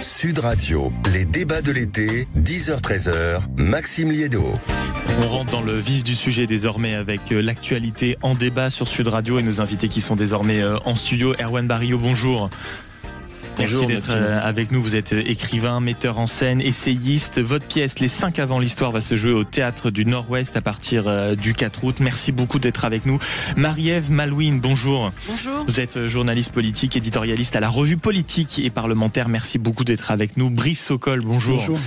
Sud Radio, les débats de l'été, 10h-13h, Maxime Liédo. On rentre dans le vif du sujet désormais avec l'actualité en débat sur Sud Radio et nos invités qui sont désormais en studio. Erwan Barrio, bonjour. Merci d'être avec nous. Vous êtes écrivain, metteur en scène, essayiste. Votre pièce, Les 5 avant l'histoire, va se jouer au Théâtre du Nord-Ouest à partir du 4 août. Merci beaucoup d'être avec nous. Marie-Ève Malouine, bonjour. Bonjour. Vous êtes journaliste politique, éditorialiste à la Revue Politique et Parlementaire. Merci beaucoup d'être avec nous. Brice Sokol, bonjour. Bonjour.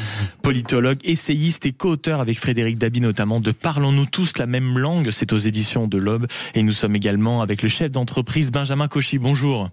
Politologue, essayiste et co-auteur avec Frédéric Dabi notamment de Parlons-nous tous la même langue. C'est aux éditions de l'Aube. Et nous sommes également avec le chef d'entreprise Benjamin Cauchy. Bonjour.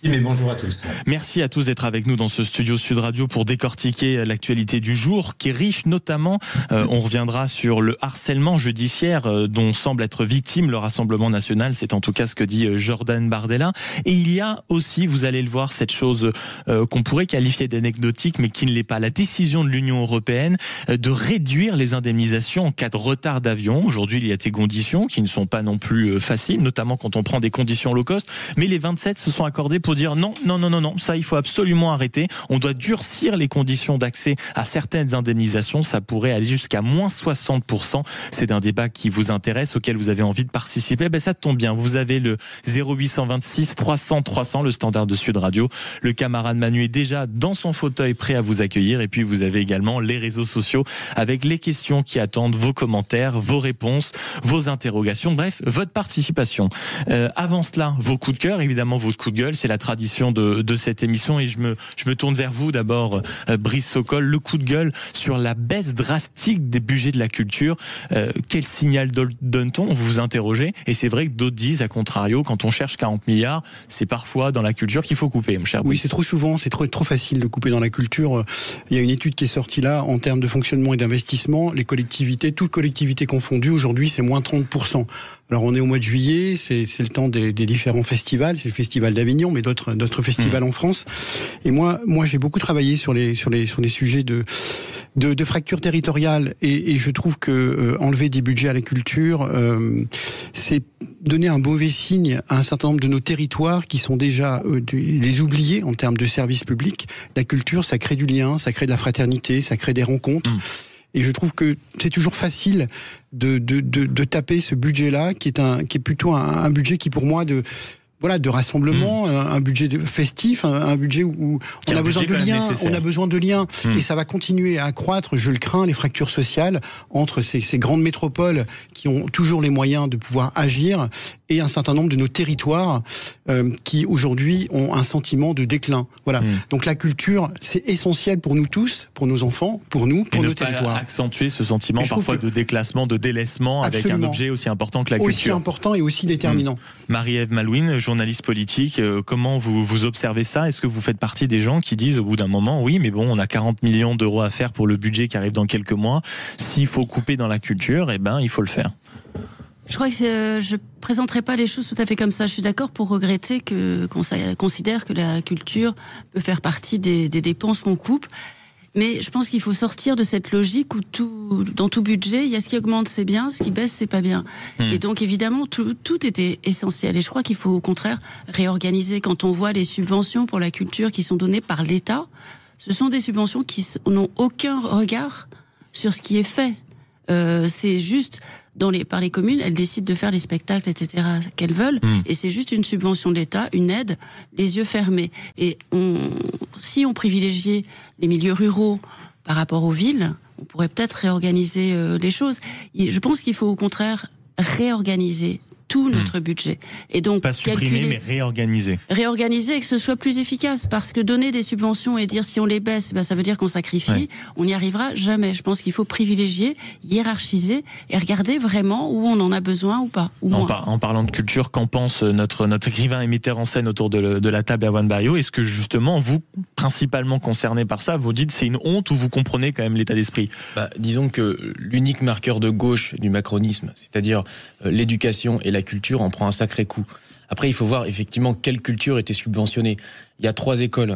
Mais bonjour à tous. Merci à tous d'être avec nous dans ce studio Sud Radio pour décortiquer l'actualité du jour qui est riche notamment, on reviendra sur le harcèlement judiciaire dont semble être victime le Rassemblement National, c'est en tout cas ce que dit Jordan Bardella. Et il y a aussi, vous allez le voir, cette chose qu'on pourrait qualifier d'anecdotique mais qui ne l'est pas, la décision de l'Union Européenne de réduire les indemnisations en cas de retard d'avion. Aujourd'hui il y a des conditions qui ne sont pas non plus faciles, notamment quand on prend des conditions low cost, mais les 27 se sont accordés pour dire non, ça il faut absolument arrêter. On doit durcir les conditions d'accès à certaines indemnisations. Ça pourrait aller jusqu'à moins 60%. C'est un débat qui vous intéresse, auquel vous avez envie de participer. Ça tombe bien. Vous avez le 0826 300 300, le standard de Sud Radio. Le camarade Manu est déjà dans son fauteuil prêt à vous accueillir. Et puis vous avez également les réseaux sociaux avec les questions qui attendent vos commentaires, vos réponses, vos interrogations. Bref, votre participation. Avant cela, vos coups de cœur, évidemment votre coup de gueule, c'est la tradition de cette émission et je me tourne vers vous d'abord, Brice Sokol. Le coup de gueule sur la baisse drastique des budgets de la culture. Quel signal donne-t-on? Vous vous interrogez et c'est vrai que d'autres disent, à contrario, quand on cherche 40 milliards, c'est parfois dans la culture qu'il faut couper, mon cher Brice. Oui, c'est trop souvent, c'est trop facile de couper dans la culture. Il y a une étude qui est sortie là en termes de fonctionnement et d'investissement. Les collectivités, toutes collectivités confondues, aujourd'hui, c'est moins 30%. Alors on est au mois de juillet, c'est le temps des différents festivals, c'est le festival d'Avignon, mais d'autres festivals en France. Et moi j'ai beaucoup travaillé sur les sujets de fracture territoriale et je trouve que enlever des budgets à la culture, c'est donner un mauvais signe à un certain nombre de nos territoires qui sont déjà les oubliés en termes de services publics. La culture, ça crée du lien, ça crée de la fraternité, ça crée des rencontres. Et je trouve que c'est toujours facile de taper ce budget-là, qui est plutôt un budget qui, pour moi, de rassemblement, un budget festif, un budget où on a besoin de liens, et ça va continuer à accroître, je le crains, les fractures sociales entre ces grandes métropoles qui ont toujours les moyens de pouvoir agir et un certain nombre de nos territoires qui aujourd'hui ont un sentiment de déclin. Voilà. Donc la culture, c'est essentiel pour nous tous, pour nos enfants, pour nous, pour nos territoires. Pas accentuer ce sentiment parfois de déclassement, de délaissement avec un objet aussi important que la culture. Aussi important et aussi déterminant. Marie-Ève Malouine, journaliste politique, comment vous observez ça? Est-ce que vous faites partie des gens qui disent au bout d'un moment, oui, mais bon, on a 40 millions d'euros à faire pour le budget qui arrive dans quelques mois. S'il faut couper dans la culture, il faut le faire. Je crois que je présenterai pas les choses tout à fait comme ça. Je suis d'accord pour regretter qu'on considère que la culture peut faire partie des dépenses qu'on coupe. Mais je pense qu'il faut sortir de cette logique où dans tout budget, il y a ce qui augmente, c'est bien, ce qui baisse, c'est pas bien. Et donc, évidemment, tout était essentiel. Et je crois qu'il faut, au contraire, réorganiser. Quand on voit les subventions pour la culture qui sont données par l'État, ce sont des subventions qui n'ont aucun regard sur ce qui est fait. C'est juste... par les communes, elles décident de faire les spectacles, etc., qu'elles veulent, et c'est juste une subvention de l'État, une aide, les yeux fermés. Et si on privilégiait les milieux ruraux par rapport aux villes, on pourrait peut-être réorganiser les choses. Je pense qu'il faut au contraire réorganiser tout notre budget. Et donc, pas supprimer, mais réorganiser. Réorganiser et que ce soit plus efficace. Parce que donner des subventions et dire si on les baisse, ça veut dire qu'on sacrifie. Ouais. On n'y arrivera jamais. Je pense qu'il faut privilégier, hiérarchiser et regarder vraiment où on en a besoin ou pas. Ou moins. En parlant de culture, qu'en pense notre écrivain et metteur en scène autour de la table, Erwan Barrio? Est-ce que justement, vous, principalement concerné par ça, vous dites c'est une honte ou vous comprenez quand même l'état d'esprit? Disons que l'unique marqueur de gauche du macronisme, c'est-à-dire l'éducation et la culture, en prend un sacré coup. Après, il faut voir effectivement quelle culture était subventionnée. Il y a 3 écoles.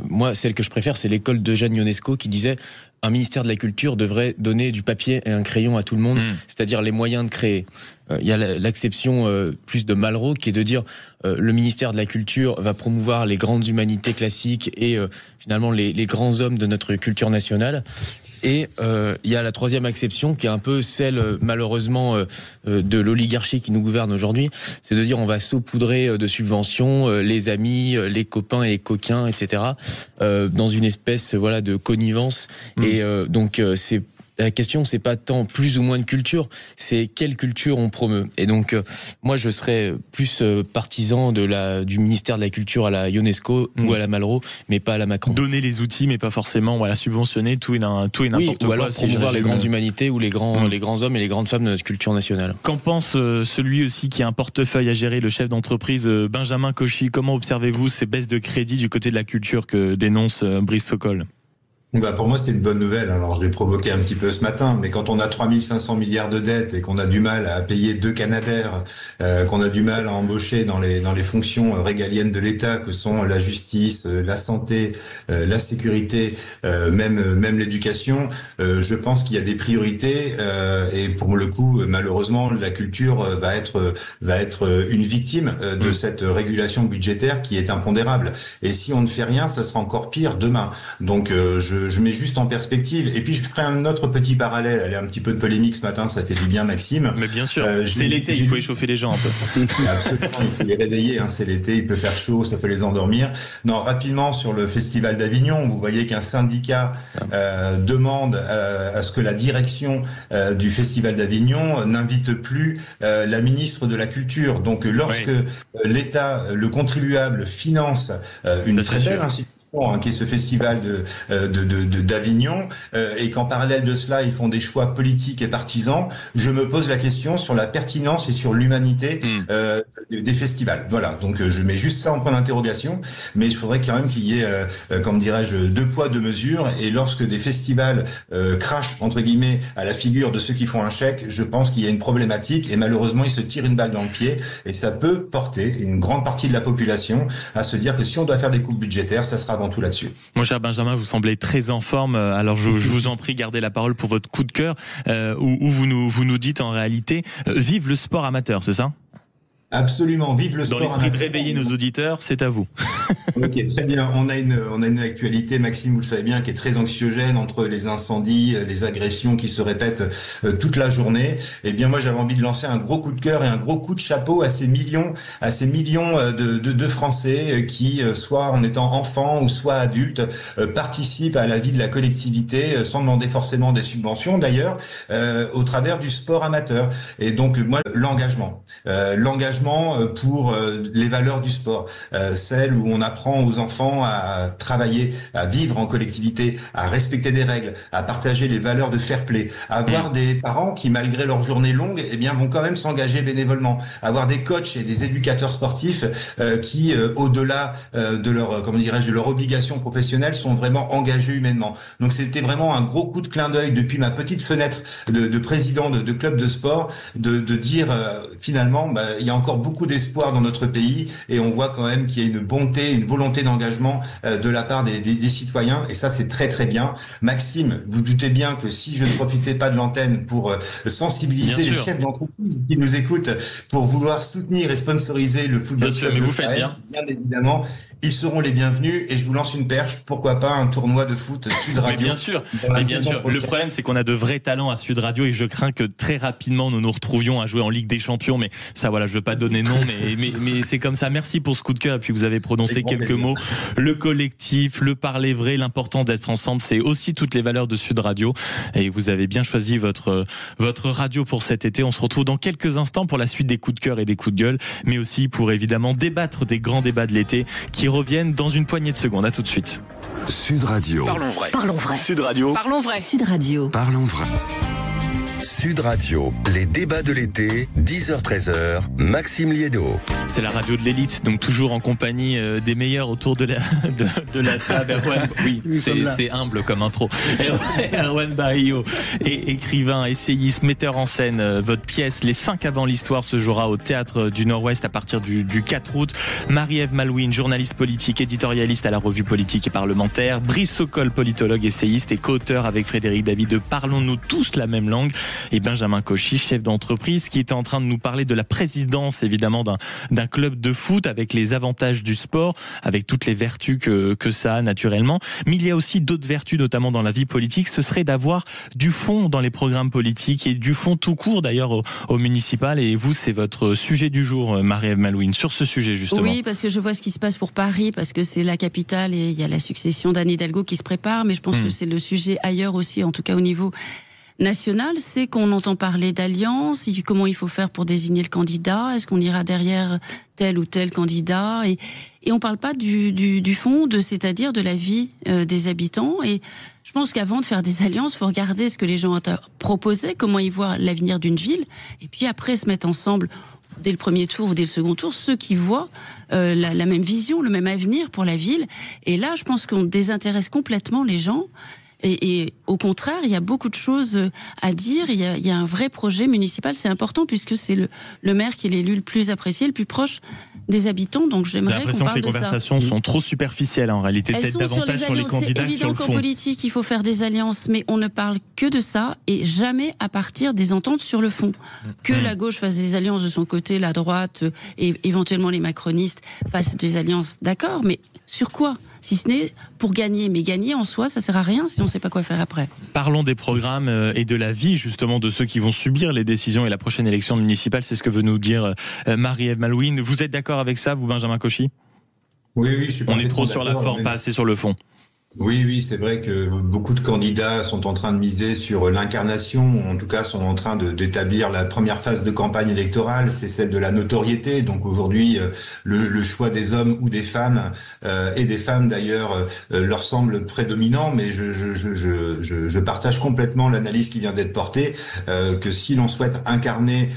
Moi, celle que je préfère, c'est l'école d'Eugène Ionesco qui disait un ministère de la Culture devrait donner du papier et un crayon à tout le monde, c'est-à-dire les moyens de créer. Il y a l'acception plus de Malraux qui est de dire le ministère de la Culture va promouvoir les grandes humanités classiques et finalement les grands hommes de notre culture nationale. Et il y a la 3e acception qui est un peu celle malheureusement de l'oligarchie qui nous gouverne aujourd'hui, c'est de dire on va saupoudrer de subventions les amis, les copains et les coquins, etc. Dans une espèce de connivence. Et donc c'est la question, c'est pas tant plus ou moins de culture, c'est quelle culture on promeut. Et donc, moi, je serais plus partisan du ministère de la Culture à la Ionesco ou à la Malraux, mais pas à la Macron. Donner les outils, mais pas forcément subventionner tout et n'importe quoi. Ou alors promouvoir les grandes humanités ou les grands hommes et les grandes femmes de notre culture nationale. Qu'en pense celui aussi qui a un portefeuille à gérer, le chef d'entreprise Benjamin Cauchy? Comment observez-vous ces baisses de crédit du côté de la culture que dénonce Brice Sokol? Pour moi, c'est une bonne nouvelle. Alors, je l'ai provoqué un petit peu ce matin, mais quand on a 3500 milliards de dettes et qu'on a du mal à payer 2 Canadair, qu'on a du mal à embaucher dans les fonctions régaliennes de l'État, que sont la justice, la santé, la sécurité, même l'éducation, je pense qu'il y a des priorités, et pour le coup, malheureusement, la culture va être une victime de cette régulation budgétaire qui est impondérable. Et si on ne fait rien, ça sera encore pire demain. Donc, je mets juste en perspective. Et puis, je ferai un autre petit parallèle. Elle est un petit peu de polémique ce matin, ça fait du bien, Maxime. Mais bien sûr, c'est l'été, il faut échauffer les gens un peu. Absolument, il faut les réveiller. C'est l'été, il peut faire chaud, ça peut les endormir. Non, rapidement, sur le Festival d'Avignon, vous voyez qu'un syndicat demande à ce que la direction du Festival d'Avignon n'invite plus la ministre de la Culture. Donc, lorsque l'État, le contribuable, finance une très belle institution, qui est ce festival d'Avignon, et qu'en parallèle de cela, ils font des choix politiques et partisans, je me pose la question sur la pertinence et sur l'humanité des festivals. Voilà, donc je mets juste ça en point d'interrogation, mais il faudrait quand même qu'il y ait, comme dirais-je, 2 poids, 2 mesures, et lorsque des festivals crachent, entre guillemets, à la figure de ceux qui font un chèque, je pense qu'il y a une problématique, et malheureusement, ils se tirent une balle dans le pied, et ça peut porter une grande partie de la population à se dire que si on doit faire des coupes budgétaires, ça sera tout là-dessus. Mon cher Benjamin, vous semblez très en forme. Alors je vous en prie, gardez la parole pour votre coup de cœur, où vous nous dites en réalité vive le sport amateur, c'est ça? Absolument, vive le sport amateur. Dans l'esprit de réveiller nos auditeurs, c'est à vous. Ok, très bien. On a une actualité, Maxime, vous le savez bien, qui est très anxiogène entre les incendies, les agressions qui se répètent toute la journée. Eh bien, moi, j'avais envie de lancer un gros coup de cœur et un gros coup de chapeau à ces millions de Français qui, soit en étant enfants ou soit adultes, participent à la vie de la collectivité sans demander forcément des subventions, d'ailleurs, au travers du sport amateur. Et donc, moi, l'engagement pour les valeurs du sport, celles où on apprend aux enfants à travailler, à vivre en collectivité, à respecter des règles, à partager les valeurs de fair play, à avoir des parents qui, malgré leur journée longue, vont quand même s'engager bénévolement, avoir des coachs et des éducateurs sportifs qui, au-delà de leur obligation professionnelle, sont vraiment engagés humainement. Donc c'était vraiment un gros coup de clin d'œil depuis ma petite fenêtre de président de club de sport, de dire finalement, il y a encore beaucoup d'espoir dans notre pays, et on voit quand même qu'il y a une volonté d'engagement de la part des citoyens, et ça c'est très très bien. Maxime, vous doutez bien que si je ne profitais pas de l'antenne pour sensibiliser les chefs d'entreprise qui nous écoutent pour vouloir soutenir et sponsoriser le football club de Faennes, bien évidemment, ils seront les bienvenus, et je vous lance une perche, pourquoi pas un tournoi de foot Sud Radio. Mais bien sûr. Le problème, c'est qu'on a de vrais talents à Sud Radio, et je crains que très rapidement nous nous retrouvions à jouer en Ligue des Champions, mais ça voilà, je veux pas donner nom, mais c'est comme ça. Merci pour ce coup de cœur, et puis vous avez prononcé quelques mots. Le collectif, le parler vrai, l'important d'être ensemble, c'est aussi toutes les valeurs de Sud Radio, et vous avez bien choisi votre radio pour cet été. On se retrouve dans quelques instants pour la suite des coups de cœur et des coups de gueule, mais aussi pour évidemment débattre des grands débats de l'été qui reviennent dans une poignée de secondes. À tout de suite. Sud Radio. Parlons vrai. Sud Radio. Parlons vrai. Parlons vrai. Sud Radio, les débats de l'été, 10h-13h, Maxime Liédo. C'est la radio de l'élite, donc toujours en compagnie des meilleurs autour de la table. Erwan, oui, c'est humble comme intro. Erwan Barillo, écrivain, essayiste, metteur en scène. Votre pièce, Les 5 avant l'histoire, se jouera au Théâtre du Nord-Ouest à partir du 4 août. Marie-Ève Malouine, journaliste politique, éditorialiste à la Revue Politique et Parlementaire. Brice Sokol, politologue, essayiste et co-auteur avec Frédéric David de Parlons-nous tous la même langue. Et Benjamin Cauchy, chef d'entreprise, qui était en train de nous parler de la présidence, évidemment, d'un club de foot avec les avantages du sport, avec toutes les vertus que ça a naturellement. Mais il y a aussi d'autres vertus, notamment dans la vie politique. Ce serait d'avoir du fond dans les programmes politiques et du fond tout court, d'ailleurs, au municipal. Et vous, c'est votre sujet du jour, Marie-Ève Malouine, sur ce sujet, justement. Oui, parce que je vois ce qui se passe pour Paris, parce que c'est la capitale et il y a la succession d'Anne Hidalgo qui se prépare. Mais je pense que c'est le sujet ailleurs aussi, en tout cas au niveau national, c'est qu'on entend parler d'alliance, comment il faut faire pour désigner le candidat, est-ce qu'on ira derrière tel ou tel candidat, et on parle pas du fond, c'est-à-dire de la vie des habitants. Et je pense qu'avant de faire des alliances, il faut regarder ce que les gens ont proposé, comment ils voient l'avenir d'une ville, et puis après se mettre ensemble dès le premier tour ou dès le second tour, ceux qui voient la même vision, le même avenir pour la ville. Et là, je pense qu'on désintéresse complètement les gens. Et au contraire, il y a beaucoup de choses à dire. Il y a un vrai projet municipal, c'est important puisque c'est le maire qui est l'élu le plus apprécié, le plus proche des habitants. Donc j'aimerais qu'on parle de ça. J'ai l'impression que les conversations sont trop superficielles en réalité. Peut-être davantage sur les candidats que sur le fond. C'est évident qu'en politique, il faut faire des alliances, mais on ne parle que de ça et jamais à partir des ententes sur le fond. Que la gauche fasse des alliances de son côté, la droite et éventuellement les macronistes fassent des alliances, d'accord, mais sur quoi ? Si ce n'est pour gagner. Mais gagner en soi, ça sert à rien si on ne sait pas quoi faire après. Parlons des programmes et de la vie, justement, de ceux qui vont subir les décisions et la prochaine élection municipale. C'est ce que veut nous dire Marie-Ève Malouine. Vous êtes d'accord avec ça, vous, Benjamin Cauchy ? Oui, je suis On est trop sur la forme, pas assez sur le fond. Oui, c'est vrai que beaucoup de candidats sont en train de miser sur l'incarnation, en tout cas sont en train d'établir la première phase de campagne électorale, c'est celle de la notoriété. Donc aujourd'hui, le choix des hommes ou des femmes, et des femmes d'ailleurs, leur semble prédominant, mais je partage complètement l'analyse qui vient d'être portée, que si l'on souhaite incarner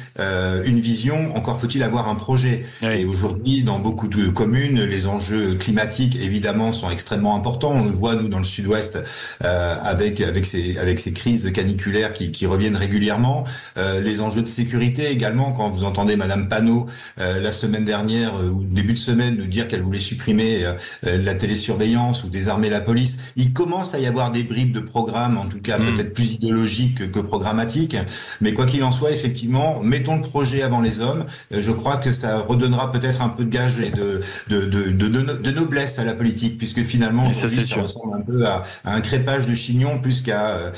une vision, encore faut-il avoir un projet. Oui. Et aujourd'hui, dans beaucoup de communes, les enjeux climatiques, évidemment, sont extrêmement importants. On le voit nous dans le sud-ouest avec ces crises caniculaires qui reviennent régulièrement, les enjeux de sécurité également. Quand vous entendez Madame Panot la semaine dernière ou début de semaine nous dire qu'elle voulait supprimer la télésurveillance ou désarmer la police, il commence à y avoir des bribes de programmes, en tout cas peut-être plus idéologiques que programmatiques, mais quoi qu'il en soit, effectivement, mettons le projet avant les hommes. Je crois que ça redonnera peut-être un peu de gage et de noblesse à la politique, puisque finalement ça ressemble un peu à un crépage de chignon plus qu'à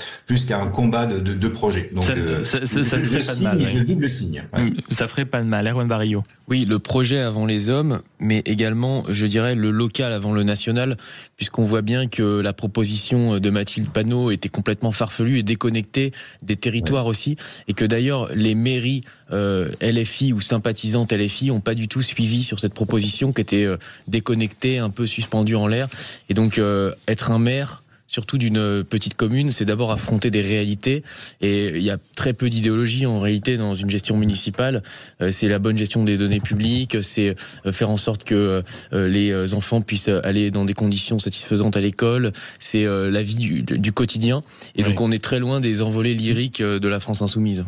un combat de projet. Donc je double signe. Ouais. Ça ferait pas de mal, Erwan Barillo. Oui, le projet avant les hommes, mais également, je dirais, le local avant le national, puisqu'on voit bien que la proposition de Mathilde Panot était complètement farfelue et déconnectée des territoires aussi, et que d'ailleurs les mairies LFI ou sympathisantes LFI n'ont pas du tout suivi sur cette proposition qui était déconnectée, un peu suspendue en l'air. Et donc être un maire, surtout d'une petite commune, c'est d'abord affronter des réalités, et il y a très peu d'idéologie en réalité dans une gestion municipale. C'est la bonne gestion des données publiques, c'est faire en sorte que les enfants puissent aller dans des conditions satisfaisantes à l'école, c'est la vie du quotidien, et donc on est très loin des envolées lyriques de la France insoumise.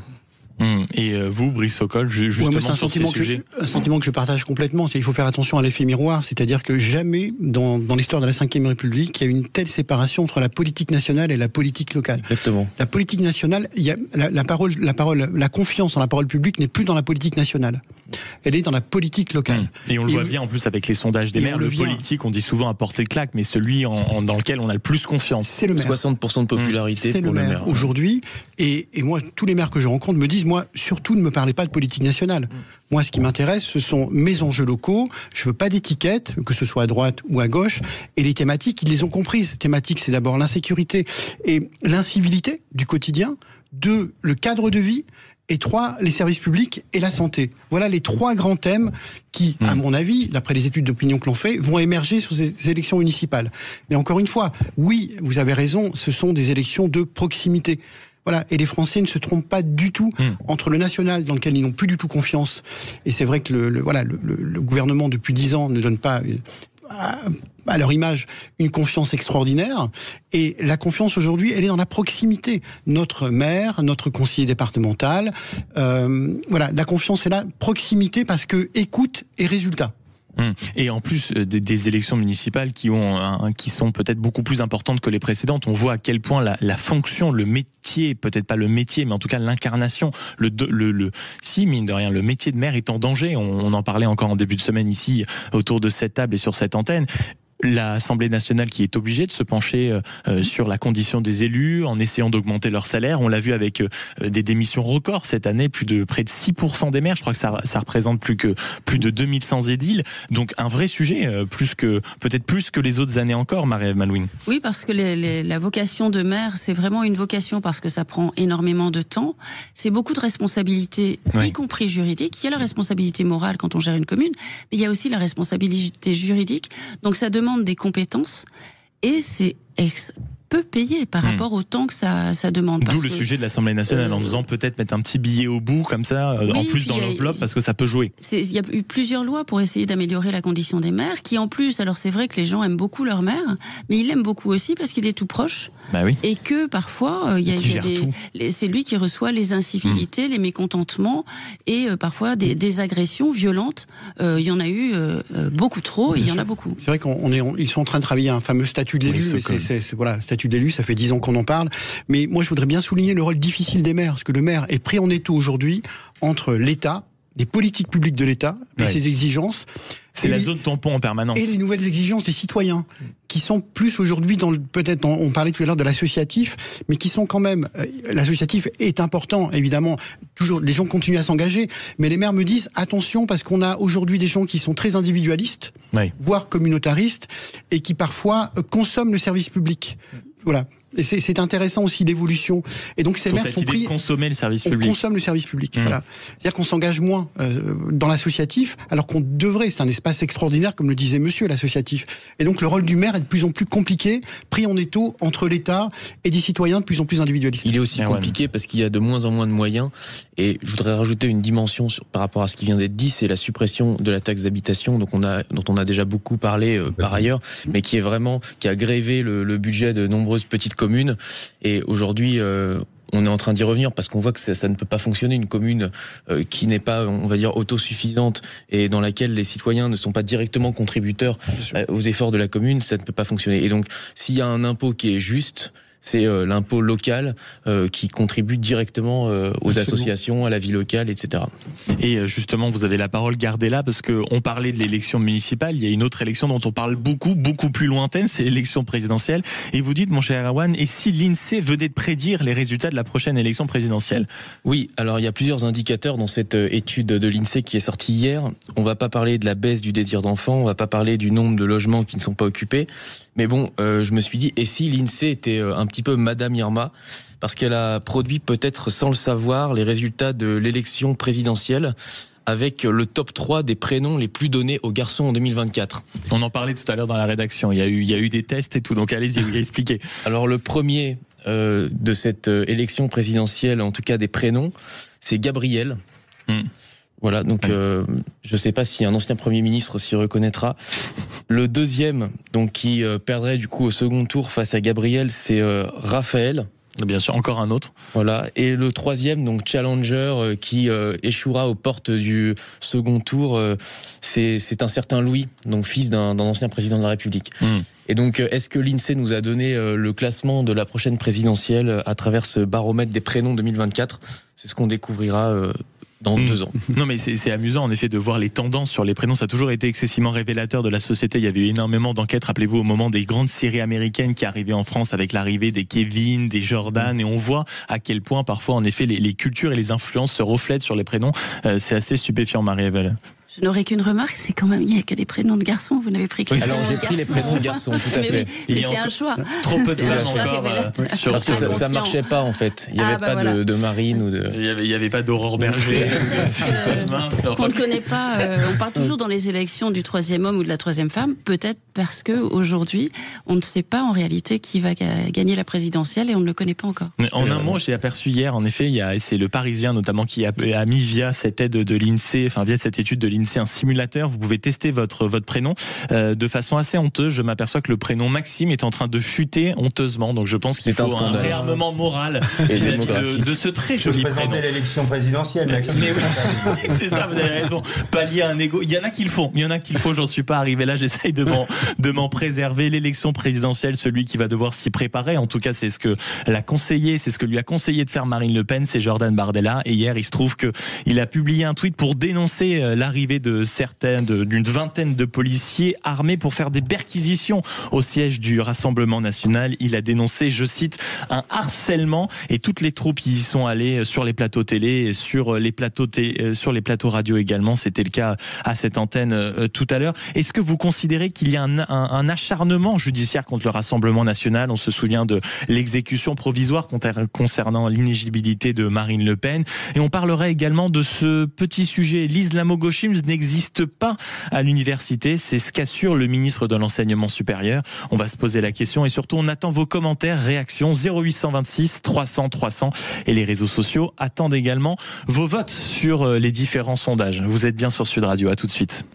Et vous, Brice Sokol, justement sur ces sujets, un sentiment que je partage complètement, c'est qu'il faut faire attention à l'effet miroir, c'est-à-dire que jamais dans l'histoire de la Ve République, il y a eu une telle séparation entre la politique nationale et la politique locale. Exactement. La politique nationale, il y a la confiance en la parole publique n'est plus dans la politique nationale. Elle est dans la politique locale. Et on le voit bien en plus avec les sondages des maires. Le politique, on dit souvent à portée de claque, mais celui dans lequel on a le plus confiance. C'est le maire. 60% de popularité pour le maire. Aujourd'hui, et moi, tous les maires que je rencontre me disent, moi, surtout ne me parlez pas de politique nationale. Moi, ce qui m'intéresse, ce sont mes enjeux locaux. Je veux pas d'étiquette, que ce soit à droite ou à gauche. Et les thématiques, ils les ont comprises. Les thématiques, c'est d'abord l'insécurité et l'incivilité du quotidien. 2, le cadre de vie. Et 3, les services publics et la santé. Voilà les 3 grands thèmes qui, à mon avis, d'après les études d'opinion que l'on fait, vont émerger sur ces élections municipales. Mais encore une fois, oui, vous avez raison, ce sont des élections de proximité. Voilà, et les Français ne se trompent pas du tout entre le national, dans lequel ils n'ont plus du tout confiance. Et c'est vrai que le gouvernement, depuis 10 ans, ne donne pas à leur image une confiance extraordinaire. Et la confiance aujourd'hui, elle est dans la proximité. Notre maire, notre conseiller départemental, la confiance est là, proximité, parce que écoute et résultat. Et en plus des élections municipales qui sont peut-être beaucoup plus importantes que les précédentes, on voit à quel point la fonction, le métier, peut-être pas le métier, mais en tout cas l'incarnation, si mine de rien, le métier de maire est en danger. On en parlait encore en début de semaine ici autour de cette table et sur cette antenne. L'Assemblée nationale qui est obligée de se pencher sur la condition des élus en essayant d'augmenter leur salaire. On l'a vu avec des démissions records cette année, près de 6% des maires. Je crois que ça représente plus de 2100 édiles. Donc un vrai sujet, peut-être plus que les autres années encore, Marie-Ève Malouine. Oui, parce que la vocation de maire, c'est vraiment une vocation parce que ça prend énormément de temps. C'est beaucoup de responsabilités, y compris juridiques. Il y a la responsabilité morale quand on gère une commune, mais il y a aussi la responsabilité juridique. Donc ça demande des compétences et c'est peu payé par rapport au temps que ça demande. D'où le sujet de l'Assemblée nationale, en faisant peut-être mettre un petit billet au bout, comme ça, en plus dans l'enveloppe, parce que ça peut jouer. Il y a eu plusieurs lois pour essayer d'améliorer la condition des maires, qui en plus, alors c'est vrai que les gens aiment beaucoup leur maire, mais ils l'aiment beaucoup aussi parce qu'il est tout proche. Bah oui. Et que parfois, c'est lui qui reçoit les incivilités, les mécontentements et parfois des agressions violentes. Il y en a eu beaucoup trop, et il y en a beaucoup. C'est vrai qu'ils sont en train de travailler un fameux statut de l'élu, statut d'élu, ça fait 10 ans qu'on en parle, mais moi je voudrais bien souligner le rôle difficile des maires, parce que le maire est pris en étau aujourd'hui entre l'État, les politiques publiques de l'État, et ses exigences. C'est la zone tampon en permanence. Et les nouvelles exigences des citoyens, qui sont plus aujourd'hui on parlait tout à l'heure de l'associatif, mais qui sont quand même, l'associatif est important, évidemment, toujours, les gens continuent à s'engager, mais les maires me disent, attention, parce qu'on a aujourd'hui des gens qui sont très individualistes, voire communautaristes, et qui parfois consomment le service public. Voilà. Et c'est intéressant aussi l'évolution. Et donc ces maires sont pris. Consommer le service public. On consomme le service public. Voilà. C'est-à-dire qu'on s'engage moins dans l'associatif, alors qu'on devrait. C'est un espace extraordinaire, comme le disait Monsieur, l'associatif. Et donc le rôle du maire est de plus en plus compliqué, pris en étau entre l'État et des citoyens de plus en plus individualistes. Il est aussi compliqué parce qu'il y a de moins en moins de moyens. Et je voudrais rajouter une dimension par rapport à ce qui vient d'être dit, c'est la suppression de la taxe d'habitation, dont on a déjà beaucoup parlé par ailleurs, mais qui a grévé le budget de nombreuses petites communes. Et aujourd'hui, on est en train d'y revenir parce qu'on voit que ça ne peut pas fonctionner. Une commune qui n'est pas, on va dire, autosuffisante et dans laquelle les citoyens ne sont pas directement contributeurs aux efforts de la commune, ça ne peut pas fonctionner. Et donc, s'il y a un impôt qui est juste, c'est l'impôt local qui contribue directement aux associations, à la vie locale, etc. Et justement, vous avez la parole, gardez-la, parce qu'on parlait de l'élection municipale, il y a une autre élection dont on parle beaucoup plus lointaine, c'est l'élection présidentielle. Et vous dites, mon cher Erwan, et si l'INSEE venait de prédire les résultats de la prochaine élection présidentielle ? Oui, alors il y a plusieurs indicateurs dans cette étude de l'INSEE qui est sortie hier. On va pas parler de la baisse du désir d'enfant, on va pas parler du nombre de logements qui ne sont pas occupés. Mais bon, je me suis dit, et si l'INSEE était un petit peu Madame Irma, parce qu'elle a produit peut-être sans le savoir les résultats de l'élection présidentielle avec le top 3 des prénoms les plus donnés aux garçons en 2024. On en parlait tout à l'heure dans la rédaction, il y a eu des tests et tout, donc allez-y, expliquez. Alors le premier de cette élection présidentielle, en tout cas des prénoms, c'est Gabriel. Voilà, donc je ne sais pas si un ancien Premier ministre s'y reconnaîtra. Le deuxième, donc qui perdrait du coup au second tour face à Gabriel, c'est Raphaël. Bien sûr, encore un autre. Voilà, et le troisième, donc challenger, qui échouera aux portes du second tour, c'est un certain Louis, donc fils d'un ancien président de la République. Et donc, est-ce que l'INSEE nous a donné le classement de la prochaine présidentielle à travers ce baromètre des prénoms 2024 ? C'est ce qu'on découvrira dans 2 ans. Non, mais c'est amusant en effet de voir les tendances sur les prénoms. Ça a toujours été excessivement révélateur de la société. Il y avait eu énormément d'enquêtes, rappelez-vous, au moment des grandes séries américaines qui arrivaient en France avec l'arrivée des Kevin, des Jordan, et on voit à quel point parfois en effet les cultures et les influences se reflètent sur les prénoms. C'est assez stupéfiant, Marie-Ève. Je n'aurais qu'une remarque, c'est quand même, il n'y a que des prénoms de garçons, vous n'avez pris que les Alors prénoms j'ai de pris les garçons. prénoms de garçons, tout à fait. Mais c'est un choix. Trop peu de C'est un femmes choix encore révélateur. Parce que ça marchait pas en fait. Il n'y avait pas de Marine ou de... Il y avait pas d'Aurore Berger. Qu'on ne connaît pas. On parle toujours dans les élections du troisième homme ou de la troisième femme, peut-être parce que aujourd'hui, on ne sait pas en réalité qui va gagner la présidentielle et on ne le connaît pas encore. En un mot, j'ai aperçu hier, en effet, c'est le Parisien notamment qui a mis via cette aide de l'INSEE, enfin via cette étude de l'INSEE, un simulateur. Vous pouvez tester votre prénom de façon assez honteuse. Je m'aperçois que le prénom Maxime est en train de chuter honteusement. Donc je pense qu'il faut un réarmement moral de ce très joli prénom. Présenter l'élection présidentielle, Maxime. Oui, c'est ça, vous avez raison. Pallier un égo. Il y en a qui le font. J'en suis pas arrivé là. J'essaye de m'en préserver. L'élection présidentielle, celui qui va devoir s'y préparer. En tout cas, c'est ce que lui a conseillé de faire Marine Le Pen, c'est Jordan Bardella. Et hier, il se trouve que il a publié un tweet pour dénoncer l'arrivée d'une vingtaine de policiers armés pour faire des perquisitions au siège du Rassemblement national. Il a dénoncé, je cite, un harcèlement, et toutes les troupes y sont allées sur les plateaux télé et sur les plateaux radio également. C'était le cas à cette antenne tout à l'heure. Est-ce que vous considérez qu'il y a un acharnement judiciaire contre le Rassemblement national? On se souvient de l'exécution provisoire concernant l'inéligibilité de Marine Le Pen. Et on parlerait également de ce petit sujet. L'islamo-gauchisme n'existe pas à l'université. C'est ce qu'assure le ministre de l'Enseignement supérieur. On va se poser la question et surtout on attend vos commentaires, réactions 0826 300 300 et les réseaux sociaux attendent également vos votes sur les différents sondages. Vous êtes bien sur Sud Radio, à tout de suite.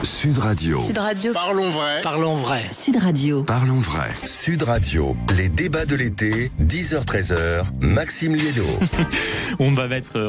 Sud Radio. Sud Radio. Parlons vrai. Parlons vrai. Sud Radio. Parlons vrai. Sud Radio. Les débats de l'été, 10h-13h. Maxime Liédo. On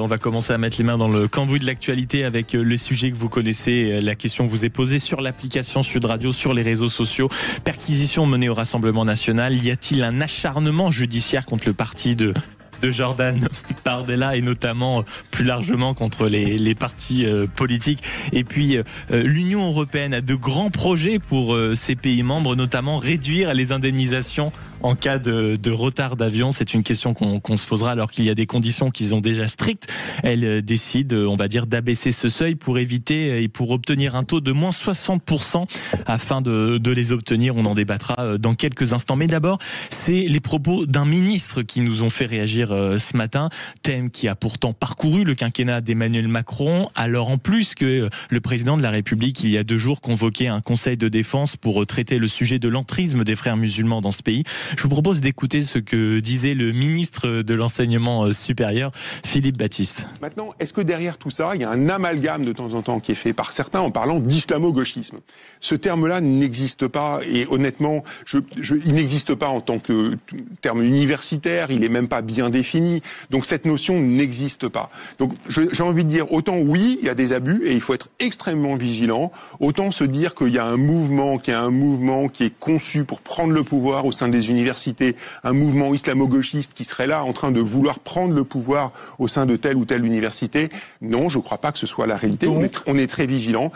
va commencer à mettre les mains dans le cambouis de l'actualité avec le sujet que vous connaissez. La question vous est posée sur l'application Sud Radio, sur les réseaux sociaux. Perquisition menée au Rassemblement national. Y a-t-il un acharnement judiciaire contre le parti de Jordan Bardella et notamment plus largement contre les partis politiques? Et puis l'Union européenne a de grands projets pour ses pays membres, notamment réduire les indemnisations en cas de retard d'avion. C'est une question qu'on se posera alors qu'il y a des conditions qui sont déjà strictes. Elle décide, on va dire, d'abaisser ce seuil pour éviter et pour obtenir un taux de moins 60% afin de les obtenir. On en débattra dans quelques instants. Mais d'abord, c'est les propos d'un ministre qui nous ont fait réagir ce matin. Thème qui a pourtant parcouru le quinquennat d'Emmanuel Macron. Alors en plus que le président de la République, il y a 2 jours, convoquait un conseil de défense pour traiter le sujet de l'entrisme des frères musulmans dans ce pays. Je vous propose d'écouter ce que disait le ministre de l'Enseignement supérieur, Philippe Baptiste. Maintenant, est-ce que derrière tout ça, il y a un amalgame de temps en temps qui est fait par certains en parlant d'islamo-gauchisme? Ce terme-là n'existe pas et honnêtement, il n'existe pas en tant que terme universitaire, il n'est même pas bien défini. Donc cette notion n'existe pas. Donc j'ai envie de dire, autant oui, il y a des abus et il faut être extrêmement vigilant, autant se dire qu'il y a un mouvement qui est conçu pour prendre le pouvoir au sein des universités, un mouvement islamo-gauchiste qui serait là en train de vouloir prendre le pouvoir au sein de telle ou telle université. Non, je ne crois pas que ce soit la réalité. On est très vigilants.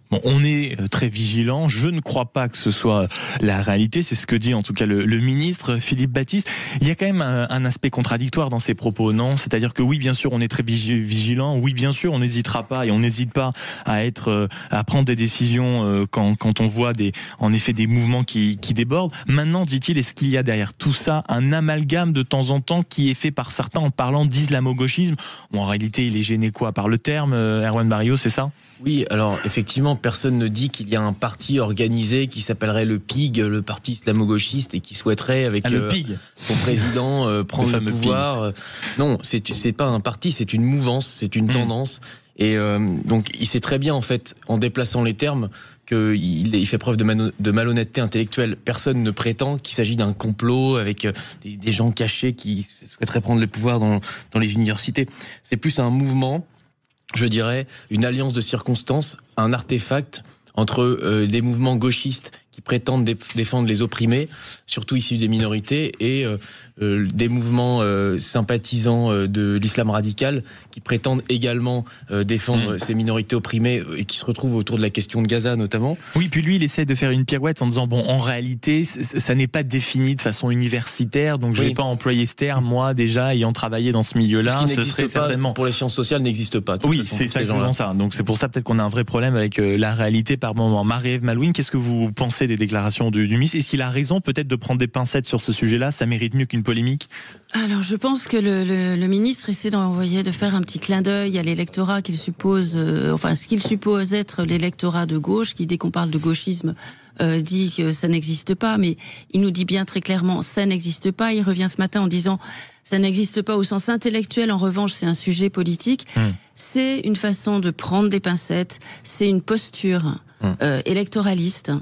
Bon, on est très vigilant. Je ne crois pas que ce soit la réalité. C'est ce que dit en tout cas le ministre Philippe Baptiste. Il y a quand même un aspect contradictoire dans ses propos, non? C'est-à-dire que oui, bien sûr, on est très vigilant. Oui, bien sûr, on n'hésitera pas et on n'hésite pas à prendre des décisions quand on voit en effet des mouvements qui débordent. Maintenant, dit-il, est-ce qu'il y a derrière tout ça un amalgame de temps en temps qui est fait par certains en parlant d'islamo-gauchisme? Bon, en réalité, il est gêné quoi par le terme, Erwan Barrio, c'est ça? Oui, alors effectivement, personne ne dit qu'il y a un parti organisé qui s'appellerait le PIG, le parti islamo-gauchiste, et qui souhaiterait avec son président prendre le pouvoir. Non, c'est pas un parti, c'est une mouvance, c'est une tendance. Et donc il sait très bien en fait, en déplaçant les termes, qu'il fait preuve de malhonnêteté intellectuelle. Personne ne prétend qu'il s'agit d'un complot avec des gens cachés qui souhaiteraient prendre le pouvoir dans les universités. C'est plus un mouvement, je dirais, une alliance de circonstances, un artefact entre des mouvements gauchistes qui prétendent défendre les opprimés, surtout issus des minorités, et des mouvements sympathisants de l'islam radical qui prétendent également défendre ces minorités opprimées et qui se retrouvent autour de la question de Gaza notamment. Oui, puis lui, il essaie de faire une pirouette en disant bon, en réalité, ça n'est pas défini de façon universitaire, donc je vais pas employer ce terme, moi déjà ayant travaillé dans ce milieu-là, ce serait certainement pour les sciences sociales n'existe pas. Oui, c'est exactement ça. Donc c'est pour ça peut-être qu'on a un vrai problème avec la réalité par moment. Marie-Ève Malouine, qu'est-ce que vous pensez des déclarations du ministre? Est-ce qu'il a raison peut-être de prendre des pincettes sur ce sujet-là? Ça mérite mieux qu'une polémique? Alors je pense que le ministre essaie de faire un petit clin d'œil à l'électorat qu'il suppose, ce qu'il suppose être l'électorat de gauche, qui dès qu'on parle de gauchisme dit que ça n'existe pas, mais il nous dit bien très clairement ça n'existe pas. Il revient ce matin en disant ça n'existe pas au sens intellectuel, en revanche c'est un sujet politique. C'est une façon de prendre des pincettes, c'est une posture électoraliste.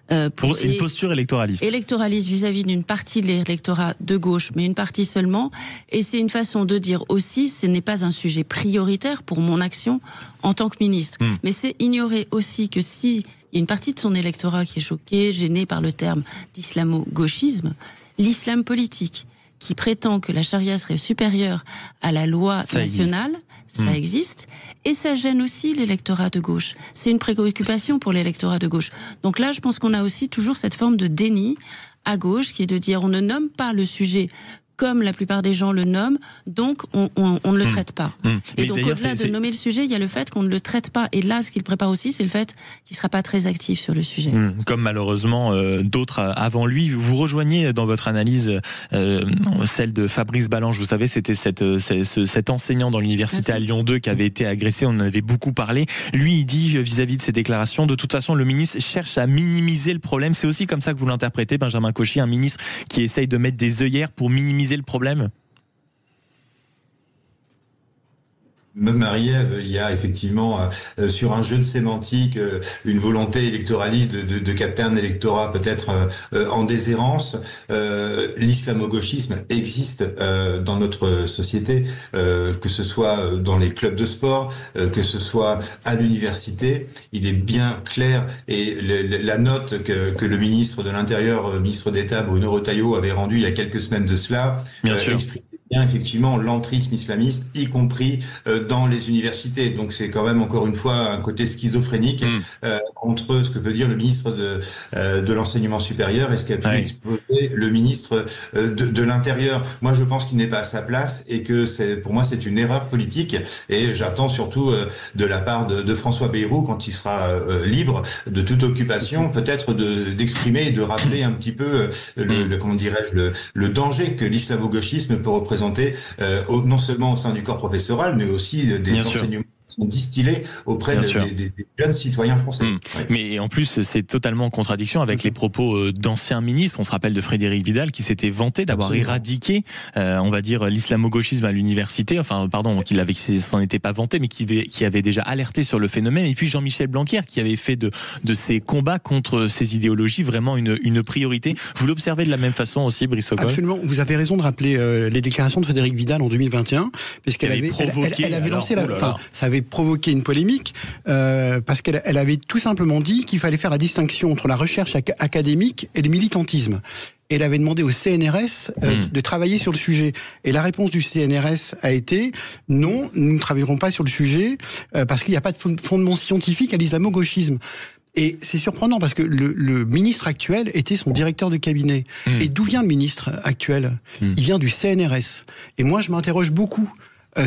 Une posture électoraliste. Électoraliste vis-à-vis d'une partie de l'électorat de gauche, mais une partie seulement. Et c'est une façon de dire aussi, ce n'est pas un sujet prioritaire pour mon action en tant que ministre. Mais c'est ignorer aussi que si il y a une partie de son électorat qui est choquée, gênée par le terme d'islamo-gauchisme, l'islam politique, qui prétend que la charia serait supérieure à la loi nationale, ça existe, et ça gêne aussi l'électorat de gauche. C'est une préoccupation pour l'électorat de gauche. Donc là, je pense qu'on a aussi toujours cette forme de déni à gauche, qui est de dire on ne nomme pas le sujet comme la plupart des gens le nomment, donc on ne le traite pas. Et donc au-delà de nommer le sujet, il y a le fait qu'on ne le traite pas. Et là, ce qu'il prépare aussi, c'est le fait qu'il ne sera pas très actif sur le sujet. Comme malheureusement d'autres avant lui. Vous rejoignez dans votre analyse celle de Fabrice Balanche. Vous savez, c'était cet enseignant dans l'université à Lyon 2 qui avait été agressé. On en avait beaucoup parlé. Lui, il dit vis-à-vis de ses déclarations, de toute façon, le ministre cherche à minimiser le problème. C'est aussi comme ça que vous l'interprétez, Benjamin Cauchy, un ministre qui essaye de mettre des œillères pour minimiser le problème? Marie-Ève, il y a effectivement sur un jeu de sémantique une volonté électoraliste de capter un électorat peut-être en déshérence. L'islamo-gauchisme existe dans notre société, que ce soit dans les clubs de sport, que ce soit à l'université. Il est bien clair, et la note que le ministre de l'Intérieur, ministre d'État Bruno Retailleau avait rendue il y a quelques semaines de cela, exprime bien effectivement l'entrisme islamiste, y compris dans les universités. Donc c'est quand même encore une fois un côté schizophrénique entre ce que peut dire le ministre de l'enseignement supérieur et ce qu'a pu exposer le ministre de l'Intérieur. Moi je pense qu'il n'est pas à sa place et que pour moi c'est une erreur politique, et j'attends surtout de la part de François Bayrou, quand il sera libre de toute occupation, peut-être d'exprimer et de rappeler un petit peu le danger que l'islamo-gauchisme peut représenter non seulement au sein du corps professoral, mais aussi des enseignements sont distillés auprès des jeunes citoyens français. Mais en plus, c'est totalement en contradiction avec les propos d'anciens ministres. On se rappelle de Frédérique Vidal qui s'était vanté d'avoir éradiqué, on va dire, l'islamo-gauchisme à l'université. Enfin, pardon, qu'il s'en était pas vanté, mais qui avait déjà alerté sur le phénomène. Et puis Jean-Michel Blanquer qui avait fait de ces combats contre ces idéologies vraiment une priorité. Vous l'observez de la même façon aussi, Brice Sokol? Absolument. Vous avez raison de rappeler les déclarations de Frédérique Vidal en 2021, puisqu'elle avait lancé ça avait provoqué une polémique parce qu'elle avait tout simplement dit qu'il fallait faire la distinction entre la recherche académique et le militantisme. Et elle avait demandé au CNRS de travailler sur le sujet. Et la réponse du CNRS a été non, nous ne travaillerons pas sur le sujet parce qu'il n'y a pas de fondement scientifique à l'islamo-gauchisme. Et c'est surprenant parce que le ministre actuel était son directeur de cabinet. Et d'où vient le ministre actuel? Il vient du CNRS. Et moi, je m'interroge beaucoup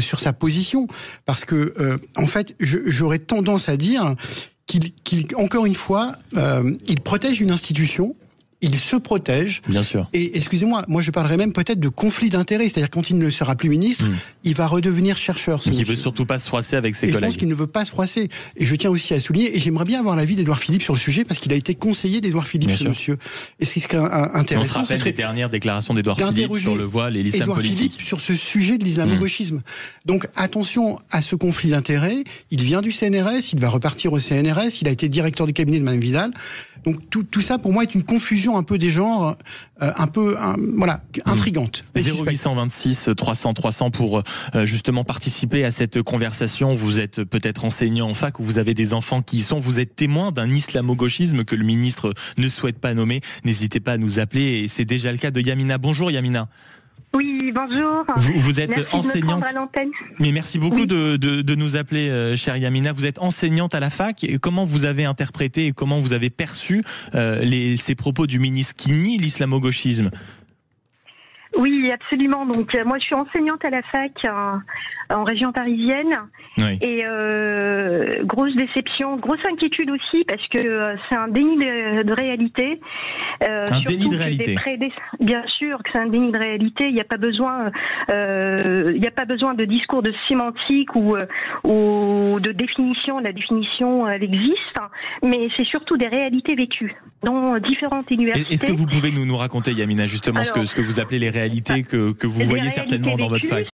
sur sa position, parce que en fait, j'aurais tendance à dire qu'il encore une fois, il protège une institution. Il se protège. Bien sûr. Et excusez-moi, moi je parlerais même peut-être de conflit d'intérêts. C'est-à-dire quand il ne sera plus ministre, il va redevenir chercheur. Il ne veut surtout pas se froisser avec ses collègues. Je pense qu'il ne veut pas se froisser. Et je tiens aussi à souligner, et j'aimerais bien avoir l'avis d'Édouard Philippe sur le sujet, parce qu'il a été conseiller d'Édouard Philippe, ce monsieur. Et ce qui serait intéressant, on se rappelle les dernières déclarations d'Édouard Philippe sur le voile et l'islam politique. Sur ce sujet de l'islamo-gauchisme. Donc attention à ce conflit d'intérêts. Il vient du CNRS, il va repartir au CNRS, il a été directeur du cabinet de Mme Vidal. Donc tout ça, pour moi, est une confusion vision un peu des genres, intrigante. 0826 300 300 pour justement participer à cette conversation. Vous êtes peut-être enseignant en fac ou vous avez des enfants qui y sont. Vous êtes témoin d'un islamo-gauchisme que le ministre ne souhaite pas nommer. N'hésitez pas à nous appeler et c'est déjà le cas de Yamina. Bonjour Yamina. Oui, bonjour. Vous êtes merci enseignante. De me prendre à l'antenne. Mais merci beaucoup oui. de nous appeler, chère Yamina. Vous êtes enseignante à la fac. Et comment vous avez interprété et comment vous avez perçu ces propos du ministre qui nie l'islamo-gauchisme ? Oui, absolument. Donc, moi, je suis enseignante à la fac en région parisienne. Oui. Et grosse déception, grosse inquiétude aussi, parce que c'est un déni de réalité. Un déni de réalité. Bien sûr que c'est un déni de réalité. Il n'y a pas besoin, de discours de sémantique ou de définition. La définition, elle existe, mais c'est surtout des réalités vécues dans différentes universités. Est-ce que vous pouvez nous raconter, Yamina, justement ce que vous appelez les réalités que vous voyez certainement dans votre fac?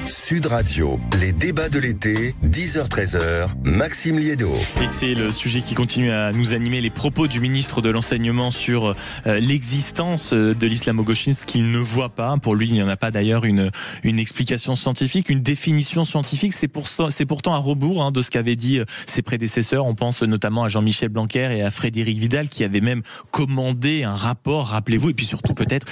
Sud Radio, les débats de l'été, 10h-13h, Maxime Liédo. Et c'est le sujet qui continue à nous animer, les propos du ministre de l'Enseignement sur l'existence de l'islamo-gauchisme qu'il ne voit pas. Pour lui, il n'y en a pas d'ailleurs une explication scientifique, une définition scientifique. C'est pourtant à rebours de ce qu'avaient dit ses prédécesseurs. On pense notamment à Jean-Michel Blanquer et à Frédéric Vidal qui avaient même commandé un rapport, rappelez-vous. Et puis surtout peut-être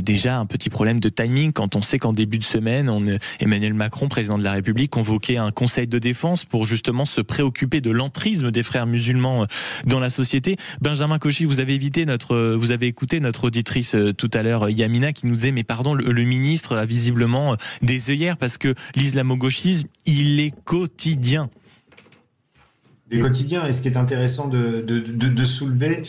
déjà un petit problème de timing quand on sait qu'en début de semaine, Emmanuel Emmanuel Macron, président de la République, convoquait un conseil de défense pour justement se préoccuper de l'entrisme des frères musulmans dans la société. Benjamin Cauchy, vous avez écouté notre auditrice tout à l'heure, Yamina, qui nous disait mais pardon, le ministre a visiblement des œillères parce que l'islamo-gauchisme, il est quotidien. Les quotidiens, et ce qui est intéressant de soulever,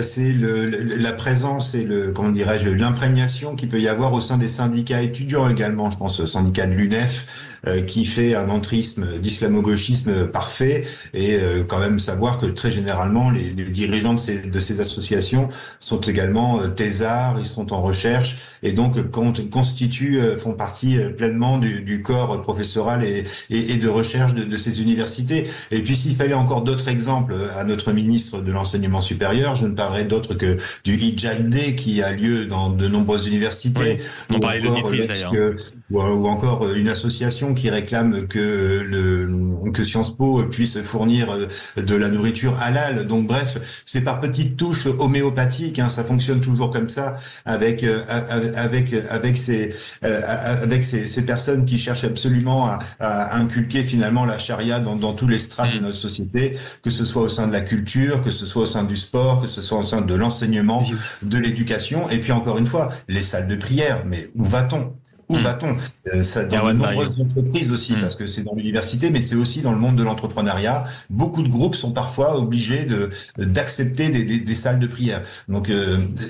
c'est la présence et l'imprégnation qu'il peut y avoir au sein des syndicats étudiants également. Je pense au syndicat de l'UNEF, qui fait un entrisme d'islamo-gauchisme parfait, et quand même savoir que très généralement les dirigeants de ces associations sont également thésards, ils sont en recherche, et donc font partie pleinement du corps professoral et de recherche de ces universités. Et puis s'il fallait encore d'autres exemples à notre ministre de l'enseignement supérieur, je ne parlerai d'autre que du Hijab Day qui a lieu dans de nombreuses universités, oui, ou encore une association qui réclame que Sciences Po puisse fournir de la nourriture halal. Donc bref, c'est par petites touches homéopathiques, ça fonctionne toujours comme ça avec ces personnes qui cherchent absolument à inculquer finalement la charia dans tous les strates de notre société, que ce soit au sein de la culture, que ce soit au sein du sport, que ce soit au sein de l'enseignement, de l'éducation, et puis encore une fois, les salles de prière. Mais où va-t-on ? Où va-t-on ? Ça dans de nombreuses entreprises aussi, parce que c'est dans l'université, mais c'est aussi dans le monde de l'entrepreneuriat. Beaucoup de groupes sont parfois obligés d'accepter des salles de prière. Donc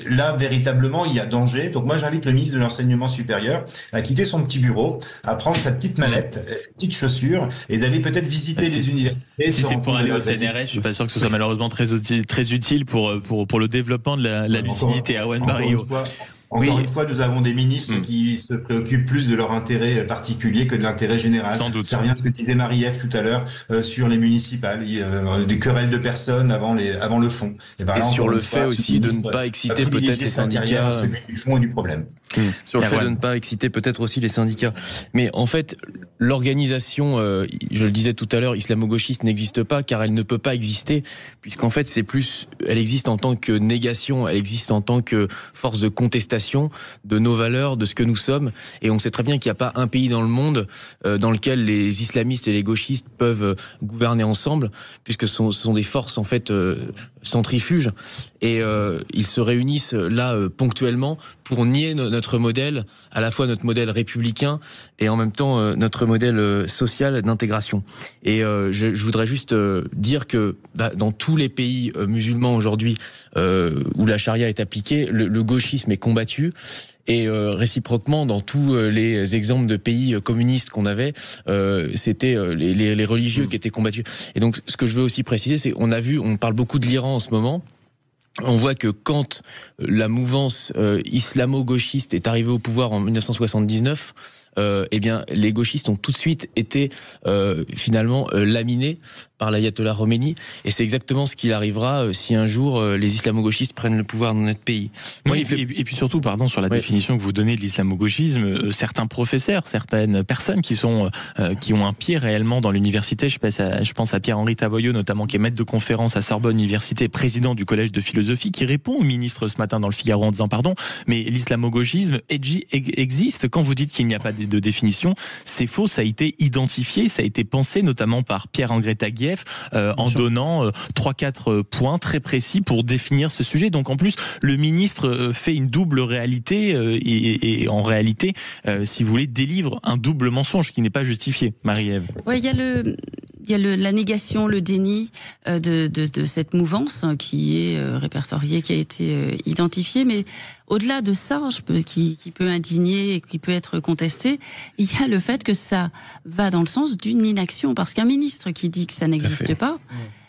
là, véritablement, il y a danger. Donc moi, j'invite le ministre de l'Enseignement supérieur à quitter son petit bureau, à prendre sa petite mallette, sa petite chaussure, et d'aller peut-être visiter les universités. Si c'est pour aller au CNRS, je suis pas sûr que ce soit malheureusement très utile pour le développement de la lucidité. Erwan Barrio. Encore une fois, nous avons des ministres qui se préoccupent plus de leur intérêt particulier que de l'intérêt général. Sans doute. Ça revient à ce que disait Marie-Ève tout à l'heure sur les municipales, des querelles de personnes avant le fond. Et sur le fait aussi de ne pas exciter peut-être les syndicats. Celui du fond et du problème. Sur le fait de ne pas exciter peut-être aussi les syndicats. Mais en fait, l'organisation, je le disais tout à l'heure, islamo-gauchiste n'existe pas car elle ne peut pas exister, puisqu'en fait elle existe en tant que négation, elle existe en tant que force de contestation de nos valeurs, de ce que nous sommes, et on sait très bien qu'il n'y a pas un pays dans le monde dans lequel les islamistes et les gauchistes peuvent gouverner ensemble, puisque ce sont des forces en fait centrifuges, et ils se réunissent là ponctuellement pour nier notre modèle, à la fois notre modèle républicain et en même temps notre modèle social d'intégration. Et je voudrais juste dire que dans tous les pays musulmans aujourd'hui où la charia est appliquée, le gauchisme est combattu. Et réciproquement, dans tous les exemples de pays communistes qu'on avait, c'était les religieux qui étaient combattus. Et donc, ce que je veux aussi préciser, c'est on parle beaucoup de l'Iran en ce moment. On voit que quand la mouvance islamo-gauchiste est arrivée au pouvoir en 1979, eh bien, les gauchistes ont tout de suite été finalement laminés par l'ayatollah Khomeini, et c'est exactement ce qu'il arrivera si un jour les islamo-gauchistes prennent le pouvoir dans notre pays. Oui, et puis surtout, pardon, sur la définition que vous donnez de l'islamo-gauchisme, certains professeurs, certaines personnes qui ont un pied réellement dans l'université, je pense à Pierre-Henri Tavoyot notamment, qui est maître de conférence à Sorbonne Université, président du collège de philosophie, qui répond au ministre ce matin dans le Figaro en disant pardon, mais l'islamo-gauchisme existe. Quand vous dites qu'il n'y a pas de définition, c'est faux, ça a été identifié, ça a été pensé notamment par Pierre-André Taguieff en donnant 3-4 points très précis pour définir ce sujet. Donc en plus, le ministre fait une double réalité et en réalité, si vous voulez, délivre un double mensonge qui n'est pas justifié. Marie-Ève. Ouais, il y a la négation, le déni de cette mouvance qui est répertoriée, qui a été identifiée, mais au-delà de ça, qui peut indigner et qui peut être contesté, il y a le fait que ça va dans le sens d'une inaction, parce qu'un ministre qui dit que ça n'existe pas,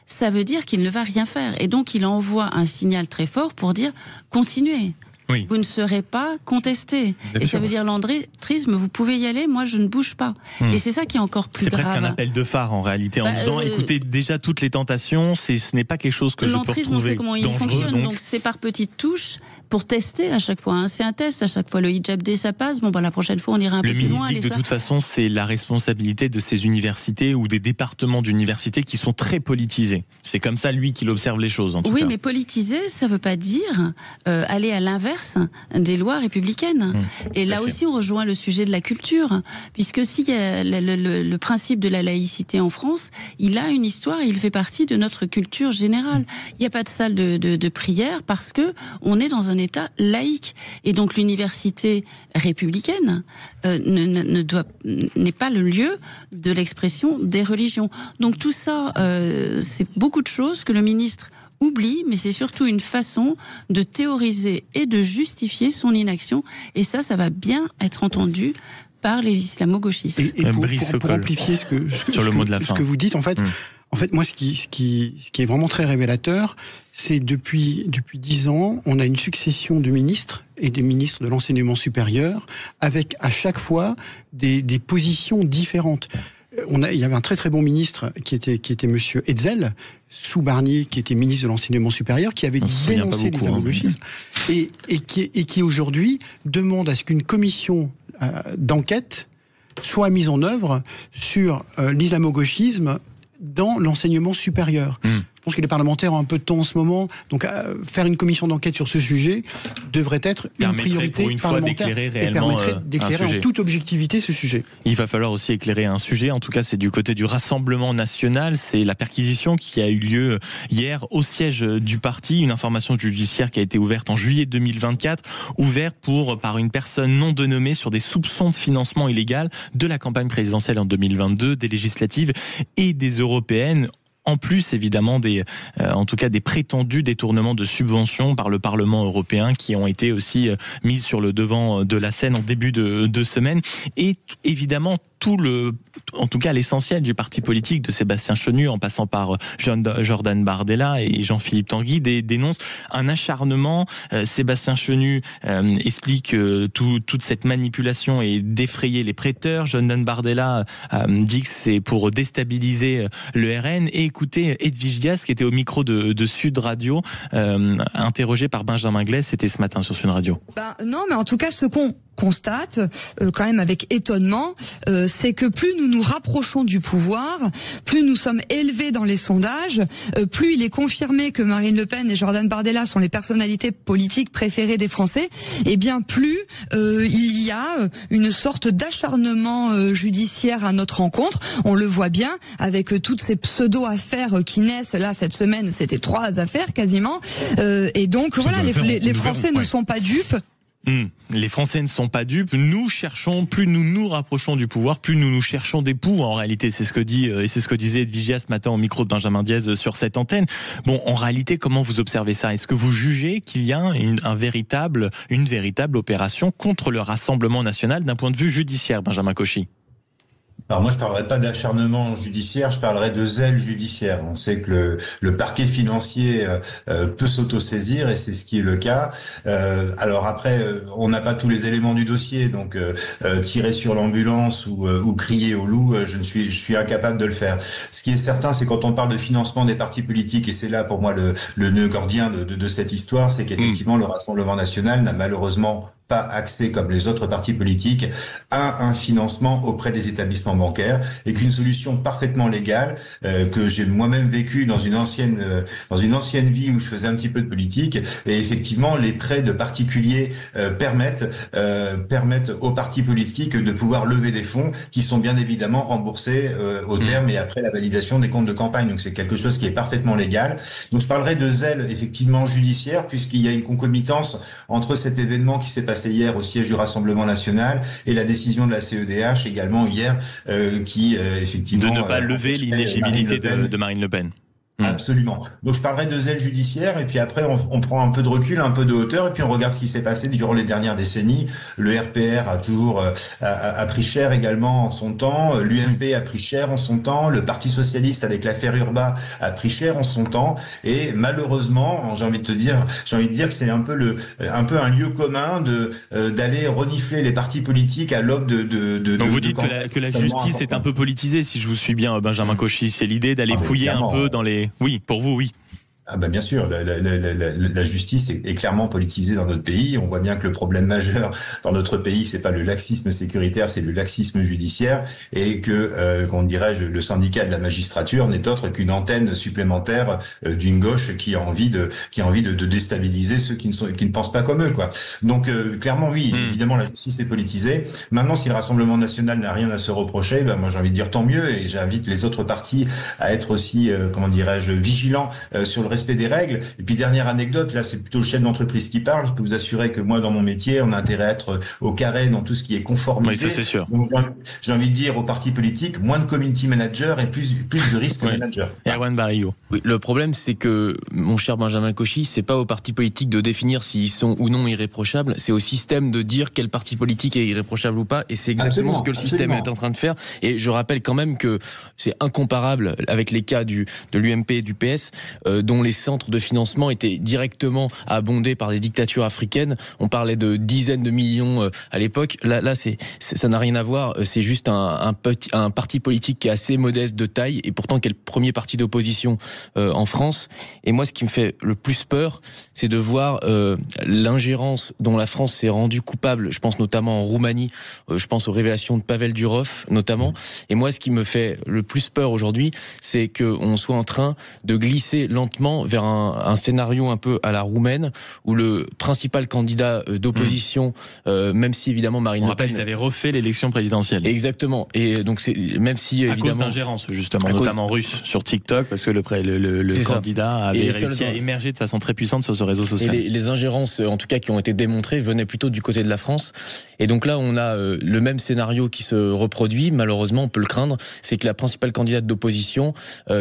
ça veut dire qu'il ne va rien faire, et donc il envoie un signal très fort pour dire continuez. Oui. Vous ne serez pas contesté. Et ça veut dire l'entrisme, vous pouvez y aller, moi je ne bouge pas. Et c'est ça qui est encore plus grave. C'est presque un appel de phare en réalité, en disant écoutez, déjà toutes les tentations, ce n'est pas quelque chose que je peux retrouver. L'entrisme, on sait comment il fonctionne, donc c'est par petites touches, pour tester à chaque fois. Hein. C'est un test à chaque fois. Le hijab D, ça passe. Bon, la prochaine fois, on ira un peu plus loin. Le ministre dit que de toute façon, c'est la responsabilité de ces universités ou des départements d'universités qui sont très politisés. C'est comme ça, lui, qu'il observe les choses, en tout cas. Oui, mais politiser, ça ne veut pas dire aller à l'inverse des lois républicaines. Et là aussi, on rejoint le sujet de la culture, puisque s'il y a le principe de la laïcité en France, il a une histoire et il fait partie de notre culture générale. Il n'y a pas de salle de prière parce que on est dans un État laïque. Et donc l'université républicaine n'est pas le lieu de l'expression des religions. Donc tout ça, c'est beaucoup de choses que le ministre oublie, mais c'est surtout une façon de théoriser et de justifier son inaction. Et ça va bien être entendu par les islamo-gauchistes. Et pour amplifier ce que vous dites, en fait, moi, ce qui est vraiment très révélateur, c'est depuis 10 ans, on a une succession de ministres et des ministres de l'enseignement supérieur, avec à chaque fois des positions différentes. Il y avait un très très bon ministre qui était monsieur Hetzel, sous Barnier, qui était ministre de l'enseignement supérieur, qui avait dénoncé l'islamo-gauchisme et qui aujourd'hui demande à ce qu'une commission d'enquête soit mise en œuvre sur l'islamo-gauchisme dans l'enseignement supérieur. Je pense que les parlementaires ont un peu de temps en ce moment, donc faire une commission d'enquête sur ce sujet devrait être une priorité pour une fois parlementaire d'éclairer réellement en toute objectivité ce sujet. Il va falloir aussi éclairer un sujet, en tout cas c'est du côté du Rassemblement National, c'est la perquisition qui a eu lieu hier au siège du parti, une information judiciaire qui a été ouverte en juillet 2024, ouverte par une personne non dénommée sur des soupçons de financement illégal de la campagne présidentielle en 2022, des législatives et des européennes. En plus, évidemment, en tout cas des prétendus détournements de subventions par le Parlement européen qui ont été aussi mis sur le devant de la scène en début de semaine. Et évidemment, en tout cas l'essentiel du parti politique de Sébastien Chenu, en passant par Jordan Bardella et Jean-Philippe Tanguy, dénonce un acharnement. Sébastien Chenu explique toute cette manipulation et d'effrayer les prêteurs. Jordan Bardella dit que c'est pour déstabiliser le RN. Et écoutez Edwige Diaz, qui était au micro de Sud Radio, interrogé par Benjamin Glès, c'était ce matin sur Sud Radio. Non, mais en tout cas, ce qu'on constate, quand même avec étonnement, c'est que plus nous nous rapprochons du pouvoir, plus nous sommes élevés dans les sondages, plus il est confirmé que Marine Le Pen et Jordan Bardella sont les personnalités politiques préférées des Français, et bien plus il y a une sorte d'acharnement judiciaire à notre rencontre. On le voit bien avec toutes ces pseudo-affaires qui naissent. Là, cette semaine, c'était 3 affaires quasiment. Et donc, voilà, les Français ne sont pas dupes. Les Français ne sont pas dupes. Nous cherchons, plus nous nous rapprochons du pouvoir, plus nous cherchons des poux. En réalité, c'est ce que dit et c'est ce que disait Edwige ce matin au micro de Benjamin Diaz sur cette antenne. Bon, en réalité, comment vous observez ça? Est-ce que vous jugez qu'il y a une véritable opération contre le Rassemblement National d'un point de vue judiciaire, Benjamin Cauchy? Alors moi, je parlerai pas d'acharnement judiciaire, je parlerai de zèle judiciaire. On sait que le parquet financier peut s'autosaisir et c'est ce qui est le cas. Alors après, on n'a pas tous les éléments du dossier, donc tirer sur l'ambulance ou crier au loup, je suis incapable de le faire. Ce qui est certain, c'est quand on parle de financement des partis politiques, et c'est là pour moi le nœud gordien de cette histoire, c'est qu'effectivement le Rassemblement National n'a malheureusement pas accès, comme les autres partis politiques, à un financement auprès des établissements bancaires, et qu'une solution parfaitement légale que j'ai moi-même vécue dans une ancienne vie où je faisais un petit peu de politique, et effectivement les prêts de particuliers permettent aux partis politiques de pouvoir lever des fonds qui sont bien évidemment remboursés au terme et après la validation des comptes de campagne. Donc c'est quelque chose qui est parfaitement légal. Donc je parlerai de zèle effectivement judiciaire, puisqu'il y a une concomitance entre cet événement qui s'est passé hier au siège du Rassemblement National et la décision de la CEDH également hier qui effectivement de ne pas lever l'inéligibilité de Marine Le Pen. Absolument. Donc je parlerai de zèle judiciaire, et puis après on prend un peu de recul, un peu de hauteur, et puis on regarde ce qui s'est passé durant les dernières décennies. Le RPR a toujours a pris cher également en son temps, l'UMP a pris cher en son temps, le Parti Socialiste avec l'affaire Urbain a pris cher en son temps, et malheureusement, j'ai envie de dire que c'est un peu un lieu commun d'aller renifler les partis politiques à l'aube Donc vous dites que la justice est un peu politisée, si je vous suis bien, Benjamin Cauchy. C'est l'idée d'aller fouiller un peu dans les... Oui, pour vous, oui. Ah bah bien sûr, la justice est clairement politisée dans notre pays. On voit bien que le problème majeur dans notre pays, c'est pas le laxisme sécuritaire, c'est le laxisme judiciaire, et que, comment dirais-je, le syndicat de la magistrature n'est autre qu'une antenne supplémentaire d'une gauche qui a envie de déstabiliser ceux qui ne pensent pas comme eux, quoi. Donc clairement, oui, évidemment, la justice est politisée. Maintenant, si le Rassemblement national n'a rien à se reprocher, ben moi j'ai envie de dire tant mieux, et j'invite les autres partis à être aussi, comment dirais-je, vigilants sur le respect des règles. Et puis dernière anecdote, là c'est plutôt le chef d'entreprise qui parle. Je peux vous assurer que moi dans mon métier, on a intérêt à être au carré dans tout ce qui est conformité. Oui, ça c'est sûr. Donc, j'ai envie de dire aux partis politiques, moins de community manager et plus de risque manager. Erwan Barillot. Oui, le problème c'est que, mon cher Benjamin Cauchy, c'est pas aux partis politiques de définir s'ils sont ou non irréprochables, c'est au système de dire quel parti politique est irréprochable ou pas, et c'est exactement ce que le système est en train de faire. Et je rappelle quand même que c'est incomparable avec les cas de l'UMP et du PS, dont les centres de financement étaient directement abondés par des dictatures africaines. On parlait de dizaines de millions à l'époque. Là, ça n'a rien à voir. C'est juste un parti politique qui est assez modeste de taille, et pourtant qui est le premier parti d'opposition en France. Et moi, ce qui me fait le plus peur, c'est de voir l'ingérence dont la France s'est rendue coupable. Je pense notamment en Roumanie. Je pense aux révélations de Pavel Durov, notamment. Et moi, ce qui me fait le plus peur aujourd'hui, c'est qu'on soit en train de glisser lentement vers un scénario un peu à la roumaine, où le principal candidat d'opposition, même si évidemment Marine Le Pen... ils avaient refait l'élection présidentielle. Exactement. Et donc même si évidemment... À cause d'ingérence, justement, notamment russe sur TikTok, parce que le candidat avait réussi à émerger de façon très puissante sur ce réseau social. Et les ingérences, en tout cas, qui ont été démontrées, venaient plutôt du côté de la France. Et donc là, on a le même scénario qui se reproduit. Malheureusement, on peut le craindre. C'est que la principale candidate d'opposition,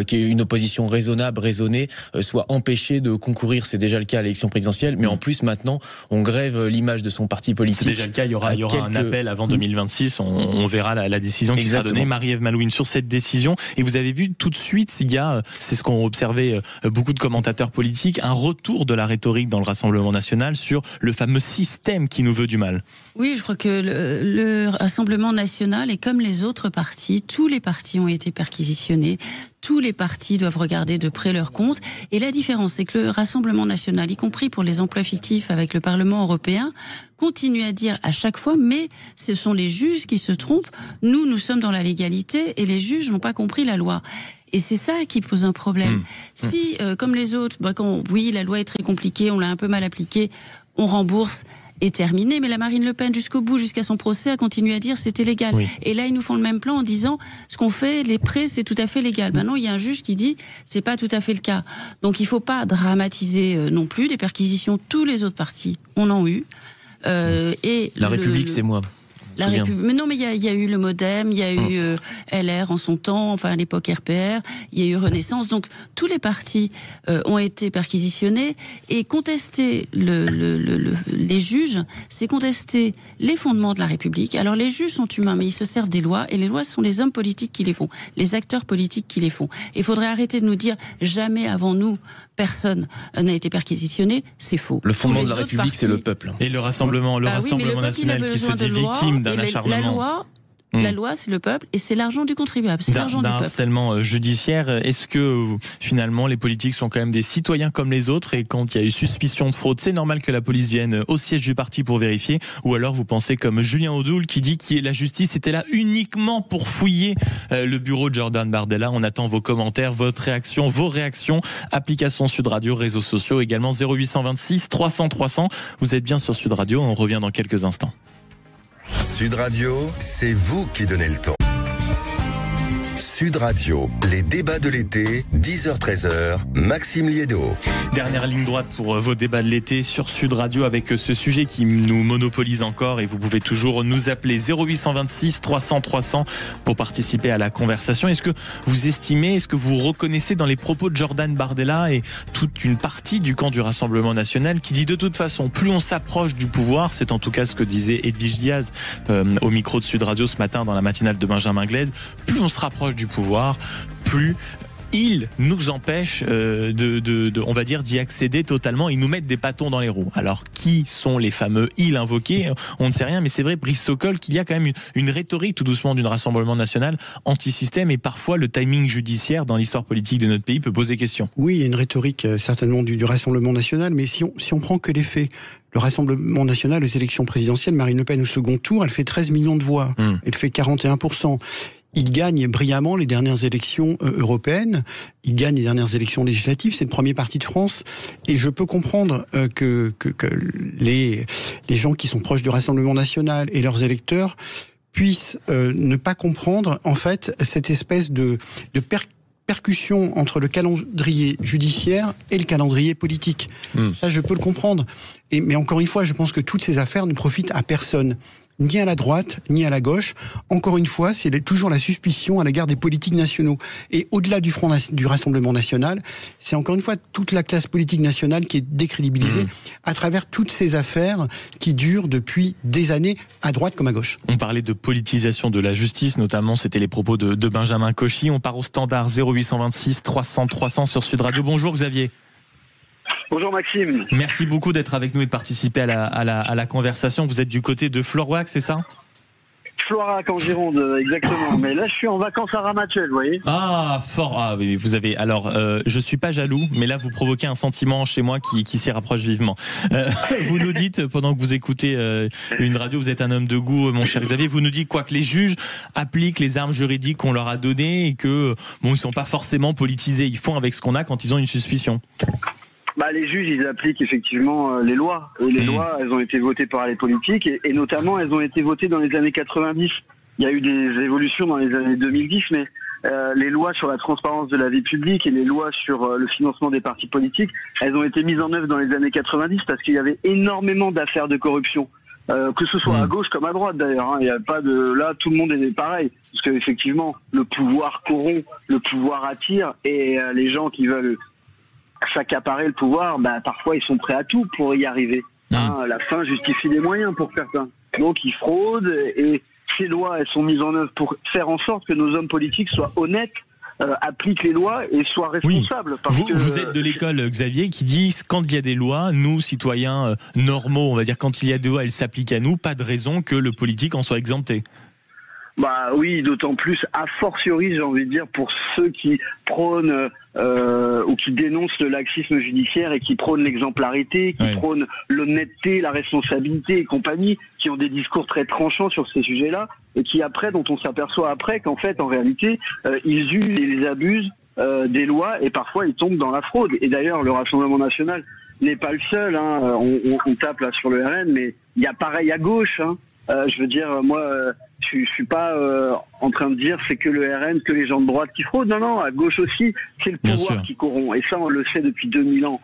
qui est une opposition raisonnable, raisonnée, soit empêchée de concourir. C'est déjà le cas à l'élection présidentielle. Mais en plus, maintenant, on grève l'image de son parti politique. C'est déjà le cas. Il y aura un appel avant 2026. On verra la décision qui sera donnée. Marie-Ève Malouine, sur cette décision. Et vous avez vu tout de suite, c'est ce qu'ont observé beaucoup de commentateurs politiques, un retour de la rhétorique dans le Rassemblement national sur le fameux système qui nous veut du mal. Oui, je crois que le Rassemblement national est comme les autres partis. Tous les partis ont été perquisitionnés. Tous les partis doivent regarder de près leurs comptes. Et la différence, c'est que le Rassemblement national, y compris pour les emplois fictifs avec le Parlement européen, continue à dire à chaque fois, mais ce sont les juges qui se trompent. Nous sommes dans la légalité et les juges n'ont pas compris la loi. Et c'est ça qui pose un problème. Si, comme les autres, oui, la loi est très compliquée, on l'a un peu mal appliquée, on rembourse, est terminé, mais la Marine Le Pen jusqu'au bout, jusqu'à son procès, a continué à dire c'était légal. Oui. Et là, ils nous font le même plan en disant ce qu'on fait, les prêts, c'est tout à fait légal. Maintenant, il y a un juge qui dit c'est pas tout à fait le cas. Donc, il faut pas dramatiser non plus. Des perquisitions, tous les autres partis en ont eu. Et la République, c'est moi. Mais non, mais il y a eu le MoDem, il y a eu LR en son temps, enfin à l'époque RPR, il y a eu Renaissance. Donc tous les partis ont été perquisitionnés, et contester les juges, c'est contester les fondements de la République. Alors les juges sont humains, mais ils se servent des lois, et les lois, ce sont les hommes politiques qui les font, les acteurs politiques qui les font. Il faudrait arrêter de nous dire jamais avant nous personne n'a été perquisitionné, c'est faux. Le fondement de la République, c'est le peuple. Et le Rassemblement national qui se dit victime d'un acharnement. La loi, c'est le peuple, et c'est l'argent du contribuable, c'est l'argent du peuple. Harcèlement judiciaire, est-ce que finalement les politiques sont quand même des citoyens comme les autres, et quand il y a eu suspicion de fraude, c'est normal que la police vienne au siège du parti pour vérifier? Ou alors vous pensez comme Julien Audoul qui dit que la justice était là uniquement pour fouiller le bureau de Jordan Bardella? On attend vos commentaires, vos réactions, application Sud Radio, réseaux sociaux, également 0826 300 300. Vous êtes bien sur Sud Radio, on revient dans quelques instants. Sud Radio, c'est vous qui donnez le ton. Sud Radio, les débats de l'été, 10h-13h, Maxime Liédot. Dernière ligne droite pour vos débats de l'été sur Sud Radio, avec ce sujet qui nous monopolise encore, et vous pouvez toujours nous appeler 0826 300 300 pour participer à la conversation. Est-ce que vous reconnaissez dans les propos de Jordan Bardella et toute une partie du camp du Rassemblement national qui dit de toute façon, plus on s'approche du pouvoir, c'est en tout cas ce que disait Edwige Diaz au micro de Sud Radio ce matin dans la matinale de Benjamin Glaise, plus on se rapproche du pouvoir, plus ils nous empêchent on va dire, d'y accéder totalement. Ils nous mettent des bâtons dans les roues. Alors, qui sont les fameux ils invoqués? On ne sait rien, mais c'est vrai, Brice Sokol, qu'il y a quand même une rhétorique tout doucement du Rassemblement national anti-système, et parfois le timing judiciaire dans l'histoire politique de notre pays peut poser question. Oui, il y a une rhétorique certainement du Rassemblement national, mais si on prend que les faits, le Rassemblement national aux élections présidentielles, Marine Le Pen au second tour, elle fait 13 millions de voix, elle fait 41%. Il gagne brillamment les dernières élections européennes, il gagne les dernières élections législatives, c'est le premier parti de France, et je peux comprendre que les gens qui sont proches du Rassemblement national et leurs électeurs puissent ne pas comprendre en fait cette espèce de percussion entre le calendrier judiciaire et le calendrier politique. Ça, je peux le comprendre. Mais encore une fois, je pense que toutes ces affaires ne profitent à personne. Ni à la droite, ni à la gauche. Encore une fois, c'est toujours la suspicion à l'égard des politiques nationaux. Et au-delà du front du Rassemblement national, c'est encore une fois toute la classe politique nationale qui est décrédibilisée à travers toutes ces affaires qui durent depuis des années, à droite comme à gauche. On parlait de politisation de la justice, notamment, c'était les propos de Benjamin Cauchy. On part au standard 0826 300 300 sur Sud Radio. Bonjour Xavier. Bonjour Maxime. Merci beaucoup d'être avec nous et de participer à la conversation. Vous êtes du côté de Florac, c'est ça? Florac en Gironde, exactement. Mais là, je suis en vacances à Ramatuelle, vous voyez. Ah, fort. Ah, oui, vous avez. Alors, je suis pas jaloux, mais là, vous provoquez un sentiment chez moi qui s'y rapproche vivement. Vous nous dites, pendant que vous écoutez une radio, vous êtes un homme de goût, mon cher Xavier. Vous nous dites quoi, que les juges appliquent les armes juridiques qu'on leur a données et que bon, ils sont pas forcément politisés. Ils font avec ce qu'on a quand ils ont une suspicion. Bah, les juges, ils appliquent effectivement les lois. Et les lois, elles ont été votées par les politiques et notamment, elles ont été votées dans les années 90. Il y a eu des évolutions dans les années 2010, mais les lois sur la transparence de la vie publique et les lois sur le financement des partis politiques, elles ont été mises en œuvre dans les années 90 parce qu'il y avait énormément d'affaires de corruption. Que ce soit à gauche comme à droite d'ailleurs, hein. Il y a pas de là tout le monde est pareil parce que effectivement le pouvoir corrompt, le pouvoir attire et les gens qui veulent s'accaparer le pouvoir, bah, parfois ils sont prêts à tout pour y arriver. Hein, la fin justifie les moyens pour certains. Donc ils fraudent et ces lois, elles sont mises en œuvre pour faire en sorte que nos hommes politiques soient honnêtes, appliquent les lois et soient responsables. Oui. Parce vous êtes de l'école, Xavier, qui dit quand il y a des lois, nous, citoyens normaux, on va dire quand il y a des lois, elles s'appliquent à nous, pas de raison que le politique en soit exempté. Bah oui, d'autant plus a fortiori, j'ai envie de dire, pour ceux qui prônent ou qui dénoncent le laxisme judiciaire et qui prônent l'exemplarité, qui prônent l'honnêteté, la responsabilité et compagnie, qui ont des discours très tranchants sur ces sujets-là et qui après, dont on s'aperçoit après qu'en fait, en réalité, ils usent et ils abusent des lois et parfois ils tombent dans la fraude. Et d'ailleurs, le Rassemblement national n'est pas le seul. Hein. On tape là sur le RN, mais il y a pareil à gauche. Hein. Je veux dire, moi, je suis pas en train de dire c'est que le RN, que les gens de droite qui fraudent. Non, non, à gauche aussi, c'est le pouvoir qui corrompt. Et ça, on le sait depuis 2000 ans.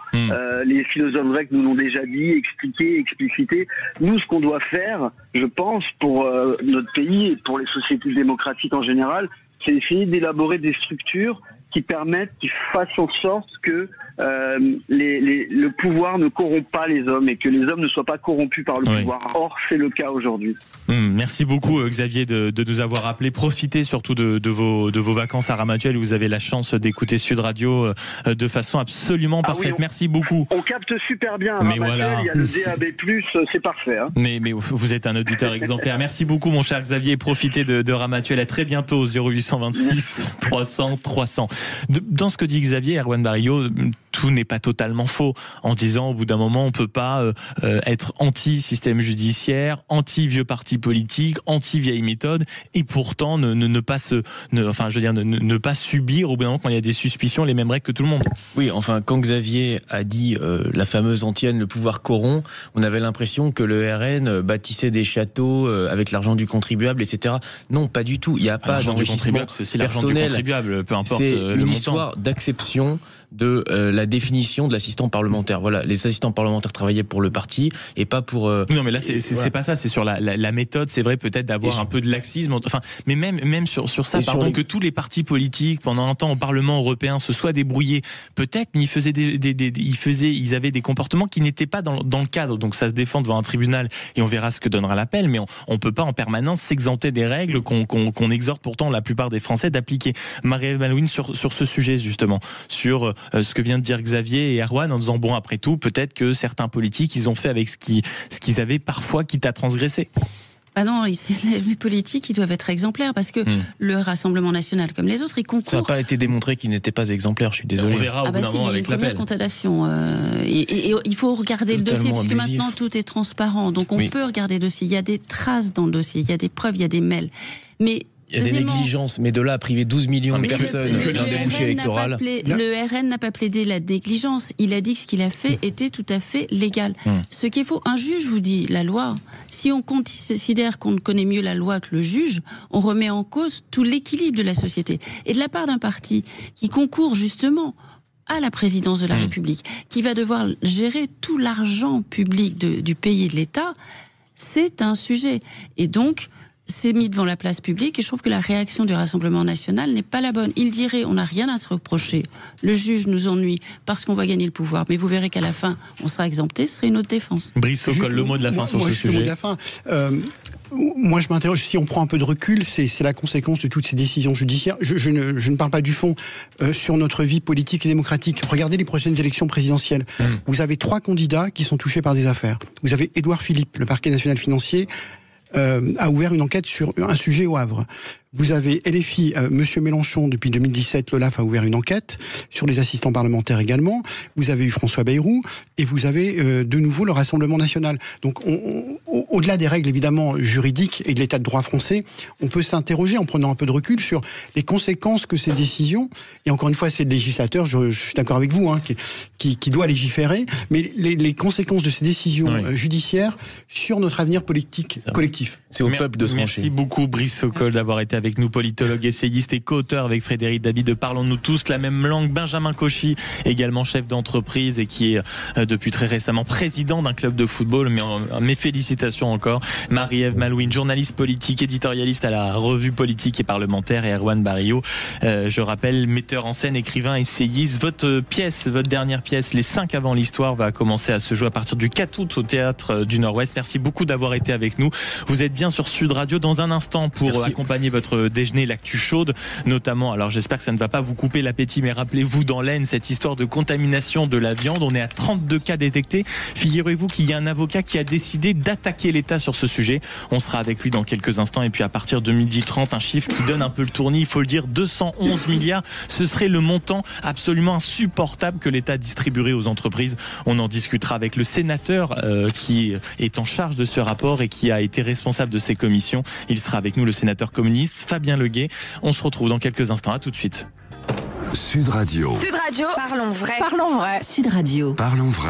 Les philosophes grecs nous l'ont déjà dit, expliqué, explicité. Nous, ce qu'on doit faire, je pense, pour notre pays et pour les sociétés démocratiques en général, c'est essayer d'élaborer des structures qui permettent, qui fassent en sorte que le pouvoir ne corrompt pas les hommes et que les hommes ne soient pas corrompus par le pouvoir. Or, c'est le cas aujourd'hui. Merci beaucoup, Xavier, de nous avoir appelé. Profitez surtout de vos vacances à Ramatuelle où vous avez la chance d'écouter Sud Radio de façon absolument parfaite. Oui, merci beaucoup. On capte super bien à Ramatuelle, il y a le DAB+, c'est parfait. Hein. Mais vous êtes un auditeur exemplaire. Merci beaucoup, mon cher Xavier. Profitez de Ramatuelle. À très bientôt, 0826 300 300. Dans ce que dit Xavier, Erwan Barillot, tout n'est pas totalement faux en disant au bout d'un moment on peut pas être anti-système judiciaire, anti-vieux parti politique, anti-vieille méthode et pourtant ne pas subir au bout d'un moment quand il y a des suspicions les mêmes règles que tout le monde. Oui, enfin quand Xavier a dit la fameuse antienne, le pouvoir corrompt, on avait l'impression que le RN bâtissait des châteaux avec l'argent du contribuable, etc. Non, pas du tout. Il n'y a pas d'enrichissement personnel. C'est aussi l'argent du contribuable, peu importe. C'est une histoire d'acception de la définition de l'assistant parlementaire. Voilà, les assistants parlementaires travaillaient pour le parti et pas pour... Non, mais là, c'est pas ça, c'est sur la méthode, c'est vrai, peut-être d'avoir un peu de laxisme, enfin, mais même sur ça, pardon, que tous les partis politiques, pendant un temps au Parlement européen, se soient débrouillés, peut-être, mais ils avaient des comportements qui n'étaient pas dans le cadre, donc ça se défend devant un tribunal, et on verra ce que donnera l'appel, mais on peut pas en permanence s'exempter des règles qu'on exhorte pourtant la plupart des Français d'appliquer. Marie-Ève Malouine, sur ce sujet, justement, sur ce que vient de dire Xavier et Erwan, en disant, bon, après tout, peut-être que certains politiques, ils ont fait avec ce qu'ils avaient parfois, quitte à transgresser. Ah non, les politiques, ils doivent être exemplaires parce que le Rassemblement national, comme les autres, ils concourent. Ça n'a pas été démontré qu'ils n'étaient pas exemplaires, je suis désolé. On verra au bout d'un moment avec l'appel. Il y a une première condamnation. Et il faut regarder le dossier, puisque maintenant tout est transparent. Donc on peut regarder le dossier. Il y a des traces dans le dossier, il y a des preuves, il y a des mails. Mais il y a des négligences, mais de là à priver 12 millions de personnes d'un débouché électoral. Le RN n'a pas plaidé la négligence. Il a dit que ce qu'il a fait était tout à fait légal. Ce qu'il faut, un juge vous dit, la loi, si on considère qu'on connaît mieux la loi que le juge, on remet en cause tout l'équilibre de la société. Et de la part d'un parti qui concourt justement à la présidence de la République, qui va devoir gérer tout l'argent public du pays et de l'État, c'est un sujet. Et donc, c'est mis devant la place publique et je trouve que la réaction du Rassemblement national n'est pas la bonne. Il dirait, on n'a rien à se reprocher, le juge nous ennuie parce qu'on va gagner le pouvoir, mais vous verrez qu'à la fin, on sera exempté, ce serait une autre défense. Brice Sokol, le mot de la fin sur ce sujet. Le mot de la fin. Moi, je m'interroge, si on prend un peu de recul, c'est la conséquence de toutes ces décisions judiciaires. Je ne parle pas du fond sur notre vie politique et démocratique. Regardez les prochaines élections présidentielles. Vous avez 3 candidats qui sont touchés par des affaires. Vous avez Édouard Philippe, le parquet national financier, a ouvert une enquête sur un sujet au Havre. Vous avez LFI, Monsieur Mélenchon, depuis 2017, l'OLAF a ouvert une enquête sur les assistants parlementaires également. Vous avez eu François Bayrou et vous avez de nouveau le Rassemblement national. Donc, au-delà des règles évidemment juridiques et de l'état de droit français, on peut s'interroger en prenant un peu de recul sur les conséquences que ces décisions. Et encore une fois, c'est le législateur. Je suis d'accord avec vous, qui doit légiférer, mais les conséquences de ces décisions judiciaires sur notre avenir politique collectif. C'est au peuple de se pencher. Merci beaucoup, Brice Sokol, d'avoir été avec nous, politologue, essayiste et co-auteur avec Frédéric Dabi de Parlons-nous tous la même langue. Benjamin Cauchy, également chef d'entreprise et qui est depuis très récemment président d'un club de football. Mes félicitations encore. Marie-Ève Malouine, journaliste politique, éditorialiste à la revue politique et parlementaire, et Erwan Barillot, je rappelle, metteur en scène, écrivain, essayiste. Votre dernière pièce, Les 5 avant l'histoire, va commencer à se jouer à partir du 4 août au Théâtre du Nord-Ouest. Merci beaucoup d'avoir été avec nous. Vous êtes bien sur Sud Radio dans un instant pour accompagner votre déjeuner, l'actu chaude notamment. Alors j'espère que ça ne va pas vous couper l'appétit, mais rappelez-vous dans l'Aisne cette histoire de contamination de la viande. On est à 32 cas détectés. Figurez-vous qu'il y a un avocat qui a décidé d'attaquer l'État sur ce sujet. On sera avec lui dans quelques instants. Et puis à partir de 12h30, un chiffre qui donne un peu le tournis, il faut le dire, 211 milliards. Ce serait le montant absolument insupportable que l'État distribuerait aux entreprises. On en discutera avec le sénateur qui est en charge de ce rapport et qui a été responsable de ces commissions. Il sera avec nous, le sénateur communiste Fabien Leguet. On se retrouve dans quelques instants. À tout de suite. Sud Radio. Sud Radio. Parlons vrai. Parlons vrai. Sud Radio. Parlons vrai.